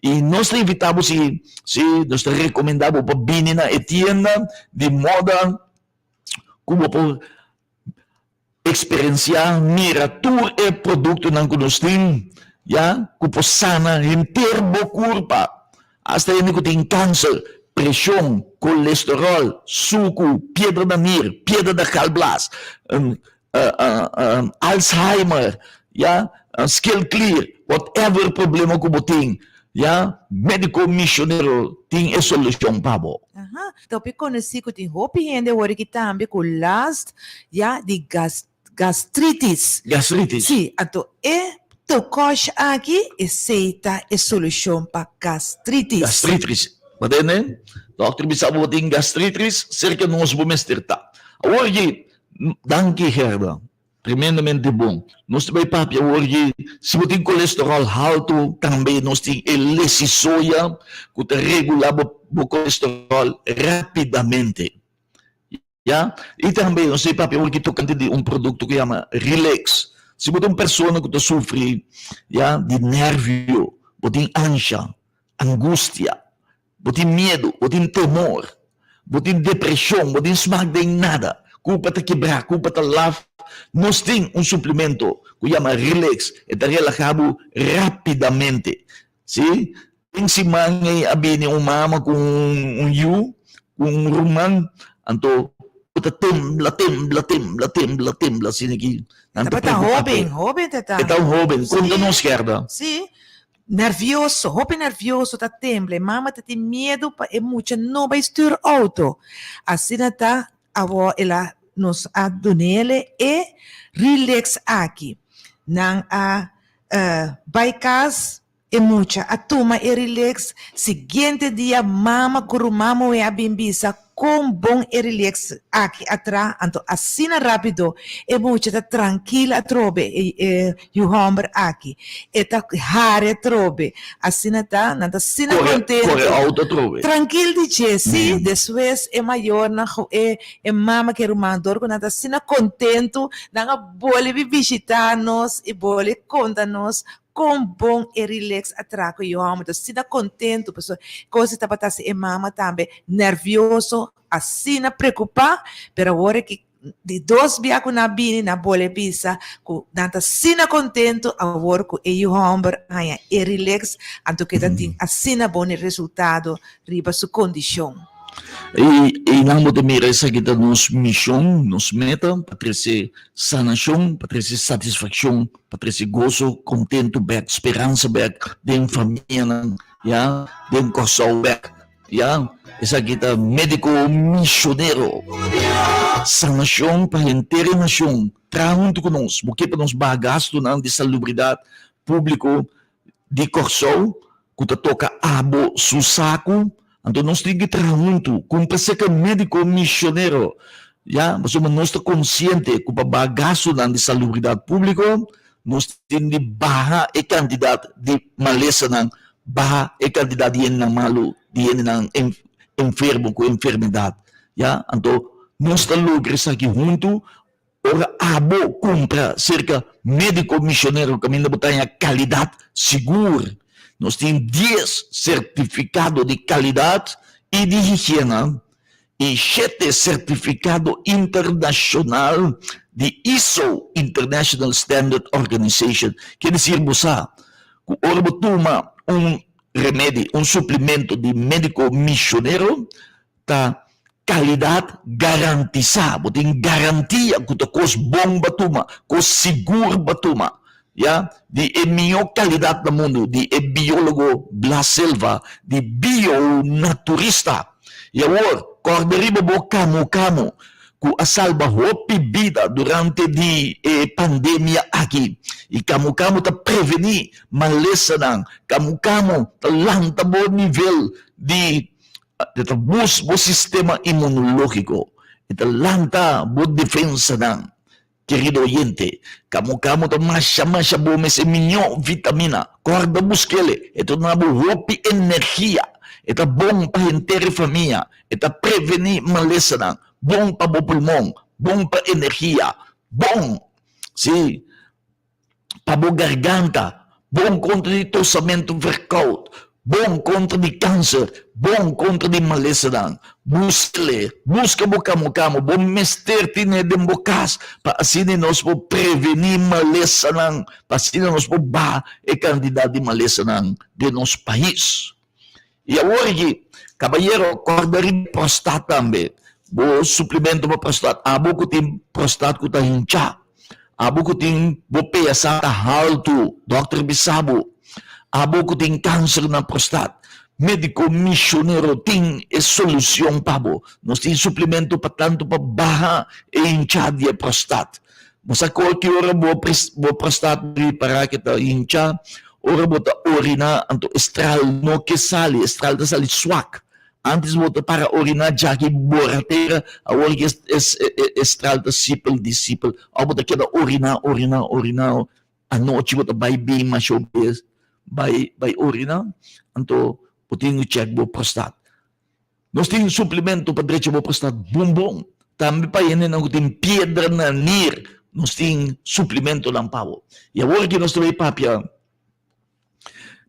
e nós invitamos se nós recomendamos para bini na tienda de moda, como por experienciar mira tour e produto ng kunustin, ya, kupo sana hinterbo kurpa, hasta hindi ko ting cancer, presyon, kolesterol, suku, piedra da nir, piedra da kalblas, Alzheimer, ya, skill clear, whatever problema ko ting, ya, medico missionero ting e solusyon pa bo. Aha, tapi conheci que tem hopi hende hori que também com last, ya, de gastritis. Gastritis. Sim, então tokosh aqui e seita e solução para gastritis. Gastritis. Madene, dokter bisa buating gastritis, cerca nos bumesterta. Hoje, danke herda, tremendamente bom. Nós também papi, hoje, se buating colesterol alto, também nós tem elesi soya, que te regula o colesterol rapidamente. Ya? E também, nós tem papi, hoje, tocante de produto que chama Relax. Se você é uma pessoa que sofre de nervio, tem ansia, angústia, tem medo, tem temor, tem depressão, tem smag de nada, culpa de quebrar, culpa de lavar, nós temos suplemento que chama Relax, e está relajado rapidamente. ¿Sí? Tem semana abini mama com you, com rumang, anto tembla, sinigi. Dapat joven tata. Então, jovem, quando não esquerda. Sim, nervioso, joven nervioso, tá temble, mama tá tem medo, é muito, não vai styr auto. Assim tá, ela nos adonele e relax aqui. Nang bypass é muito, a toma e relax, seguinte dia, mama curumamo e a bimbisa, com bom e relax aqui atrás, então assim rápido, é muito, tá tranquila a trobe, e o ombro aqui, e tá rare trobe, assim tá, nada assim contente, corre auto trobe. Tranquilo de sim, depois é maior, é mama que rumandor, quando nada assim contento, nada bole visitar-nos, e bole conta-nos, com bom e relax atraco e homem, então se dá contente, pessoa, coisa está para ser mama também nervioso, assim na preocupar, pero agora que de dois biaco na bini na bola pisa, com nada assim na contente, agora com o homem aí e relax, então que tem assim na bom resultado, riba sua condição. E namo de mira essa kita nos missão, nos meta, para trazer sanação, para trazer satisfação, para trazer gozo, contento, back, esperança, back, de família, ya, de coração, back, ya, essa kita médico missioneiro, sanação para a inteira nação, traz junto conosco, porque para nos bagasto de salubridade público de coração, que toca abo, susaco. Então, nós temos que trabalhar junto, como para ser médico missioneiro. Mas nós estamos conscientes que para bagaço de salubridade pública, nós temos de barra a quantidade de maleza, barra a quantidade de malo, de enfermo com enfermidade. Ya? Então, nós estamos aqui juntos. Ora, abo compra cerca médico missionário que ainda botar qualidade segura. Nós temos 10 certificados de qualidade e de higiene e 7 certificados internacional de ISO, International Standard Organization. Quer dizer, você, ora toma remédio, suplemento de médico missionário, tá? Qualidade garantizada, tem garantia que o coisa bom batuma, coisa seguro batuma, ya, de melhor qualidade do mundo, de biólogo Blas Silva, de bionaturista, e agora, corderiba bo kamu, que a salva hopi vida durante a pandemia aqui, e kamu ta prevenir malesa nang, kamu ta lanta bo nível de ito bus sistema imunológico, ito lanta bu defensa ng querido oyente, kamu to masya bumes minyo vitamina, korda buskele, ito na bu hopi energia, ito bong pahinteri familia, ito preveni malesa ng, bong pa bu pulmong, bong pa energia, bong si pabu garganta, bong kontra di tosamento verkout, bom contra de câncer, bom contra de malesa lang. Busca mo kamo, bom mester tine de bokas, pa asine nos po prevenir malesa lang, pa asine nos po ba candidato de malesa lang de nos país. E agora, kabayero, cordarin prostat tambe, bo suplemento mo prostat, abo ko tim prostat ko ta hincha, abo ko tim bo peyasa ta halto, Dr. Bisabo, abo ko ting câncer na prostat, médico missionário tem solução pabo. Nós tem suplemento para tanto para baja e hincha de prostat. Mas a qualquer hora bo prostat para kita hincha, ora bota orina anto estral no que sale, estral da sale swak. Antes bota para orinar já que borateira, agora que estral da disciple, ou bota que orinar, a noite bota vai bem mais obes. By urina, anto puting check bo prostat. Nós temos suplemento para direito bo prostat bumbong. Também pa yan ang kuting piedra na nir. Nós temos suplemento ng pavo. E agora que nós temos papia,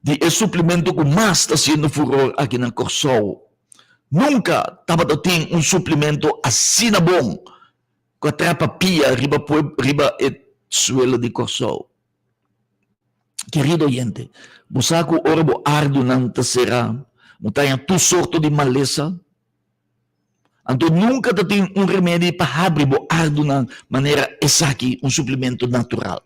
de suplemento que mais está sendo furor aqui na Corsol. Nunca tava tem suplemento assim na bom. Com a trapa pia riba et suelo de Corsol. Querido oyente, busako orbo ardo ng tasera, mutayang tu sorto de malesa, anto nunca tating remédio para abrir bo ardo ng maneira esaki, suplemento natural.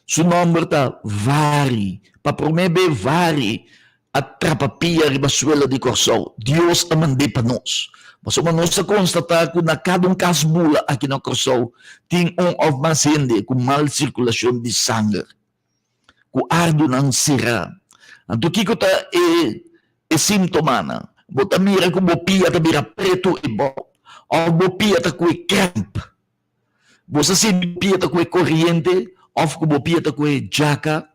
Su nombre ta vari, pa promebe vari, at trapapia ribasuela de Corsol, Dios amande panos. Mas manos sa konstata ko na kadong kasbula aqui na Corsol, ting of masende com mal circulação de sangue. Ku ardo ng sira. Anto kiko ta sintoma na. Bota mira ko bopia ta mira preto ibo. O bopia ta kue cramp. Bosa sin bopia ta kue corriente. Of ko bopia ta kue jaka.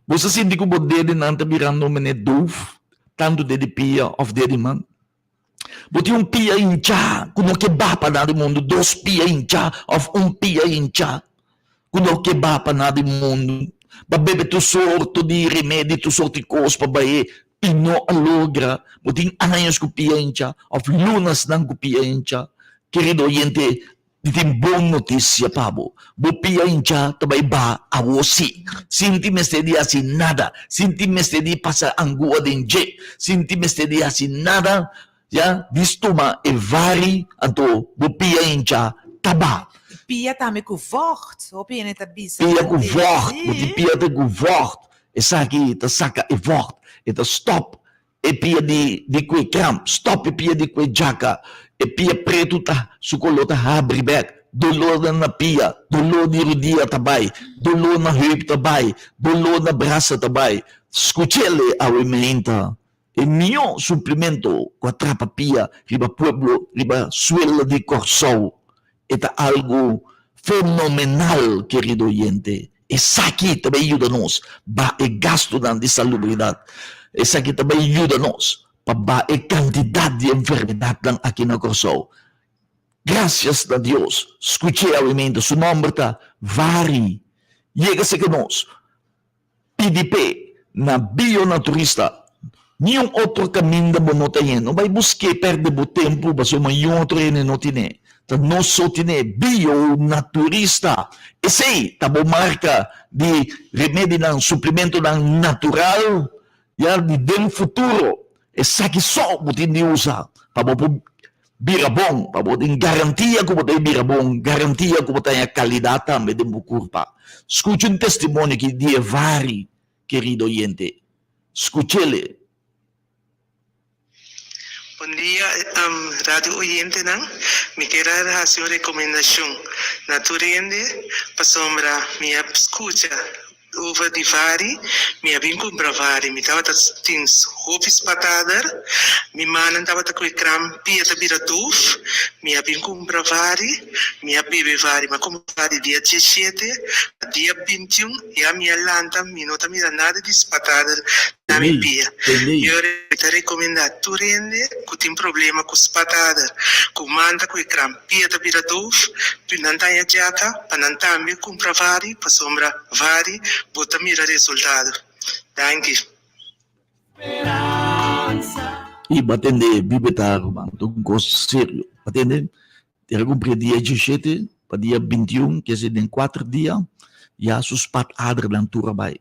Bosa sin di ko bodede na ta mira no mene doof. Tanto de pia of de man. Boti pia incha. Kuno ke bapa na di mundo. 2 pia incha of pia incha. Kuno ke bapa na di mundo. Babebe tu sorto di rimedi, tu sorti cos pa bae, pino alogra, muting anayos kupia incha, of lunas ng kupia incha. Querido oyente, ditim bon noticia pabo. Bupia incha, tabay ba, awosi. Sinti mestedi asin nada. Sinti mestedi pasa angua denje. Sinti mestedi asin nada. Ya, distuma e vari, anto, bupia incha, taba. Pia tame ku vocht, op je net abis. Pia ku vocht, die pia te ku vocht. E saki te saka e vocht, e te stop. E pia di kwe cramp, stop e pia di kwe jaka. E pia preto ta, sukolo ta habri back. Dolor na pia, dolor di rodia tabay, dolor na hip tabay, dolor na braça tabay. Escuchele awe meinta. E mio suplemento, com a trapa pia, riba pueblo, riba suela de Corsol. Ito algo fenomenal, querido oyente. Essa aqui também ajuda-nos. Ba e gasto de salubridade. Essa aqui também ajuda-nos pabae cantidad de enfermedad lang aqui na Corso. Gracias a Dios. Escuché alimento. Su nombre está Vari. Llega-se que nós. PDP na bionaturista. Nenhum outro caminho da boa nota não vai buscar perder o tempo, mas uma outro não tem. Então, nós só temos bionaturista. Esse aí, tá boa marca de remédio, suplemento natural, já de futuro. Esse aqui só você tem usar para bira bom, para você garantia que você bira bom, garantia que você tem a qualidade também de curva. Escute um testemunho que de Vari, querido oyente. Escute-le. Bom dia, rádio oyente não? Me quero dar uma recomendação. Naturende, para sombra, minha escuta, uva de Vari, minha vim comprar Vari, me estava tendo roupas patadas, minha mana estava com cram, pia da bira tuf, minha vim comprar Vari, minha bebe Vari, mas como Vari dia 17, dia 21, e a minha lanta, minha não está me dando nada de patada na minha pia. Eu recomendo a tu rende, que tem problema com as patadas, com manta com cram, pia da bira tuf, tu não tem a jaca, para não também comprar Vari, para sombra Vari, bota mira resultado. Thank you. E batende bibetar, mano, um gosto sério. Batende, eu comprei dia 17 para dia 21, quer dizer, em 4 dias, e a suspat adra na tua vai.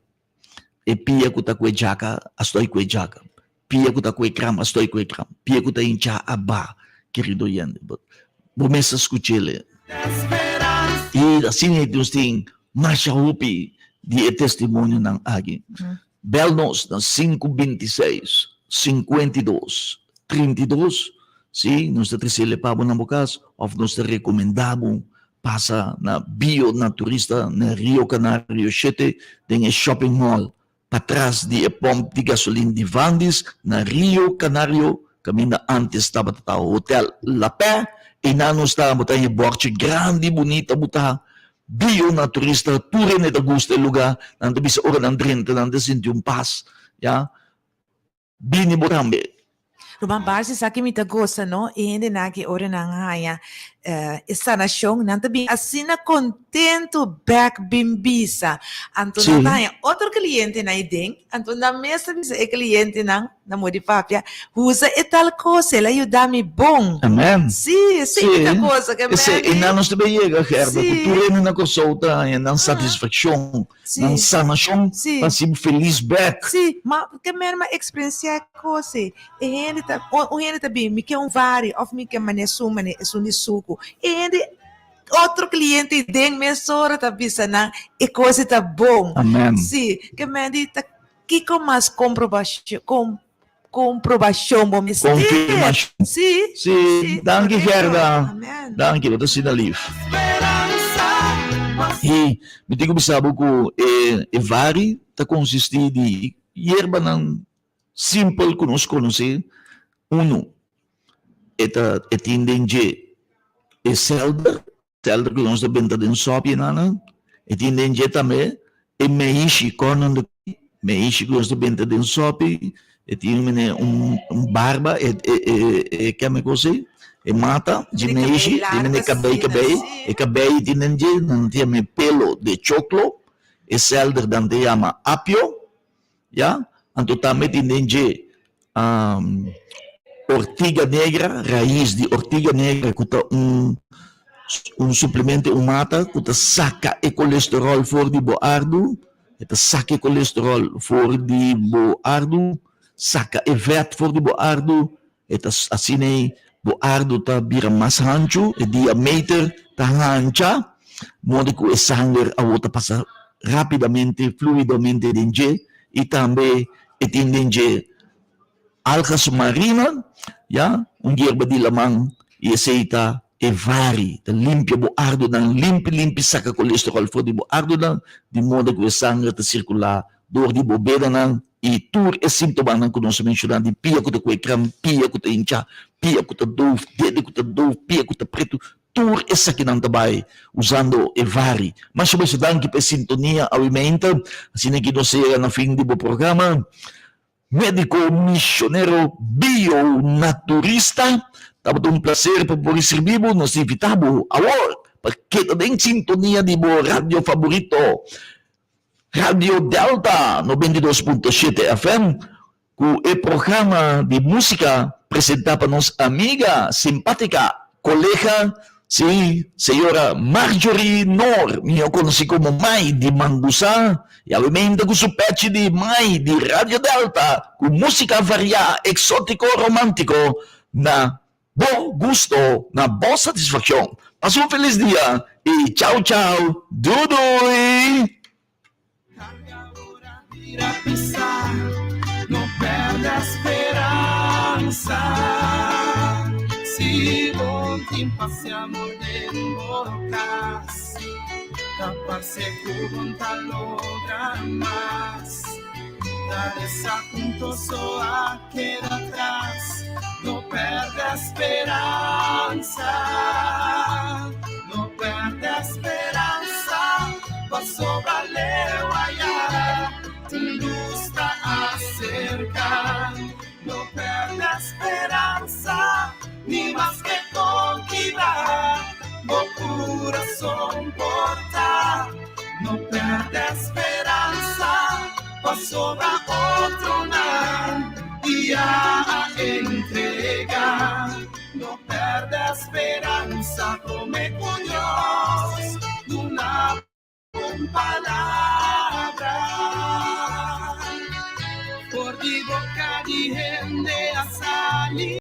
E pia que tá com a jaca, estou com a jaca. Pia que tá com a cram, estou com a cram. Pia que tá incha aba, querido Yande. Começa a escutar-lhe. E assim, nós temos marcha rupi de testemunho ng agi. Belnos na 526, 52, 32, sim, nós trazemos para na bocas, ou nós recomendamos passa na bionaturista na Rio Canario 7, tem shopping mall, para trás de pompa de gasolina de Vandis, na Rio Canario, caminho antes estava o Hotel La Paix, e na nós estávamos em borte grande, bonita, buta bionaturista, tudo neta gusto lugar, nanda bisa orang nandrenta, nanda sinti paz, ya, bini borambe. Rumang base sa akin mita gosa, no? E hindi nagi ora na nga ya, isa na siyong nantabi asina contento back bimbisa. Anto Sí. na tayo, otro cliente na ideng, anto na mesa bisa e cliente nang na modifapia, usa e tal cosa, la ayudami bom. Amen. Sì, sì, ita cosa che Esse, e na nós também chega, Gerda, Sim. cultura na consulta, e na satisfação, Sì. na sanação, Sim. para ser feliz back. Sì, ma che me ma experiência cose. E hindi ta o hindi ta bi mi che un vari of mi che mane sumane e suni suco. E hindi outro cliente deng me sora ta bisa na e cose ta bom. Amen. Sì, che me di ta kiko mas comprovação bom me Confirmação. Sì. Sim, danke, corretto. Gerda. Amen. Danke, você se dá livre. E me digo bisabo que vari tá consistir de yerba não simple que nós conhecemos. Eta etindenge selder que nós da benta den sopi nana. Etindenge também e meishi konon de meishi que nós da benta den sopi. Etindenge barba que me così. E mata de Tem meishi, cabelo tem largo, cabelo, assim, e cabelo tinenge, não tem pelo de choclo, e selder dan te chama apio, ya, anto também tinenge ortiga negra, raiz de ortiga negra, que tá suplemento, mata, que tá saca e colesterol for de boardo, e tá saca e colesterol for de boardo, saca e vet for de boardo, e tá assim boardo ta bira mas hancho, e diameter ta hancha, modo que o sangue a outra passa rapidamente, fluidamente dentro, e também dentro algas marina, ya, hierba di lamang, e aceita e vari, ta limpia boardo ng limpi saca colesterol for di boardo ng, di modo que o sangue ta circular, dor di bobeda ng, e tur é sintoma ng que nós mencionamos de pia que está cram, pia que está incha, pia que está dove, dedo que está dove, pia que está preto, tur é aqui não trabalha usando e vari. Mas se dá que para sintonia aumenta, assim que nós chega no fim do programa, médico missionero bio-naturista. Tapos um prazer para poder servir nos invitamos agora para que também sintonia de mo rádio favorito. Radio Delta 92.7 FM, com o programa de música apresentado para nossa amiga simpática, colega, sim, senhora Marjorie Nor, eu conheci como Mai de Mandusa, e alimenta com o pet de Mai de Radio Delta, com música variada, exótico, romântico, na bom gosto, na boa satisfação. Passa um feliz dia e tchau, tchau, Dudui! A pensar, não perde a esperança. Se ontem passeamos de bocas, capaz de contar logra mais. Dar essa junto só a queda atrás, não perde a esperança. Não perde a esperança, passou valeu allá. Luz está cerca, no perde a esperanza, ni más que conquistar, o corazón porta, no perde a esperanza, pasó a otro lado y a entregar, no perde a esperanza, come con Dios, una palabra.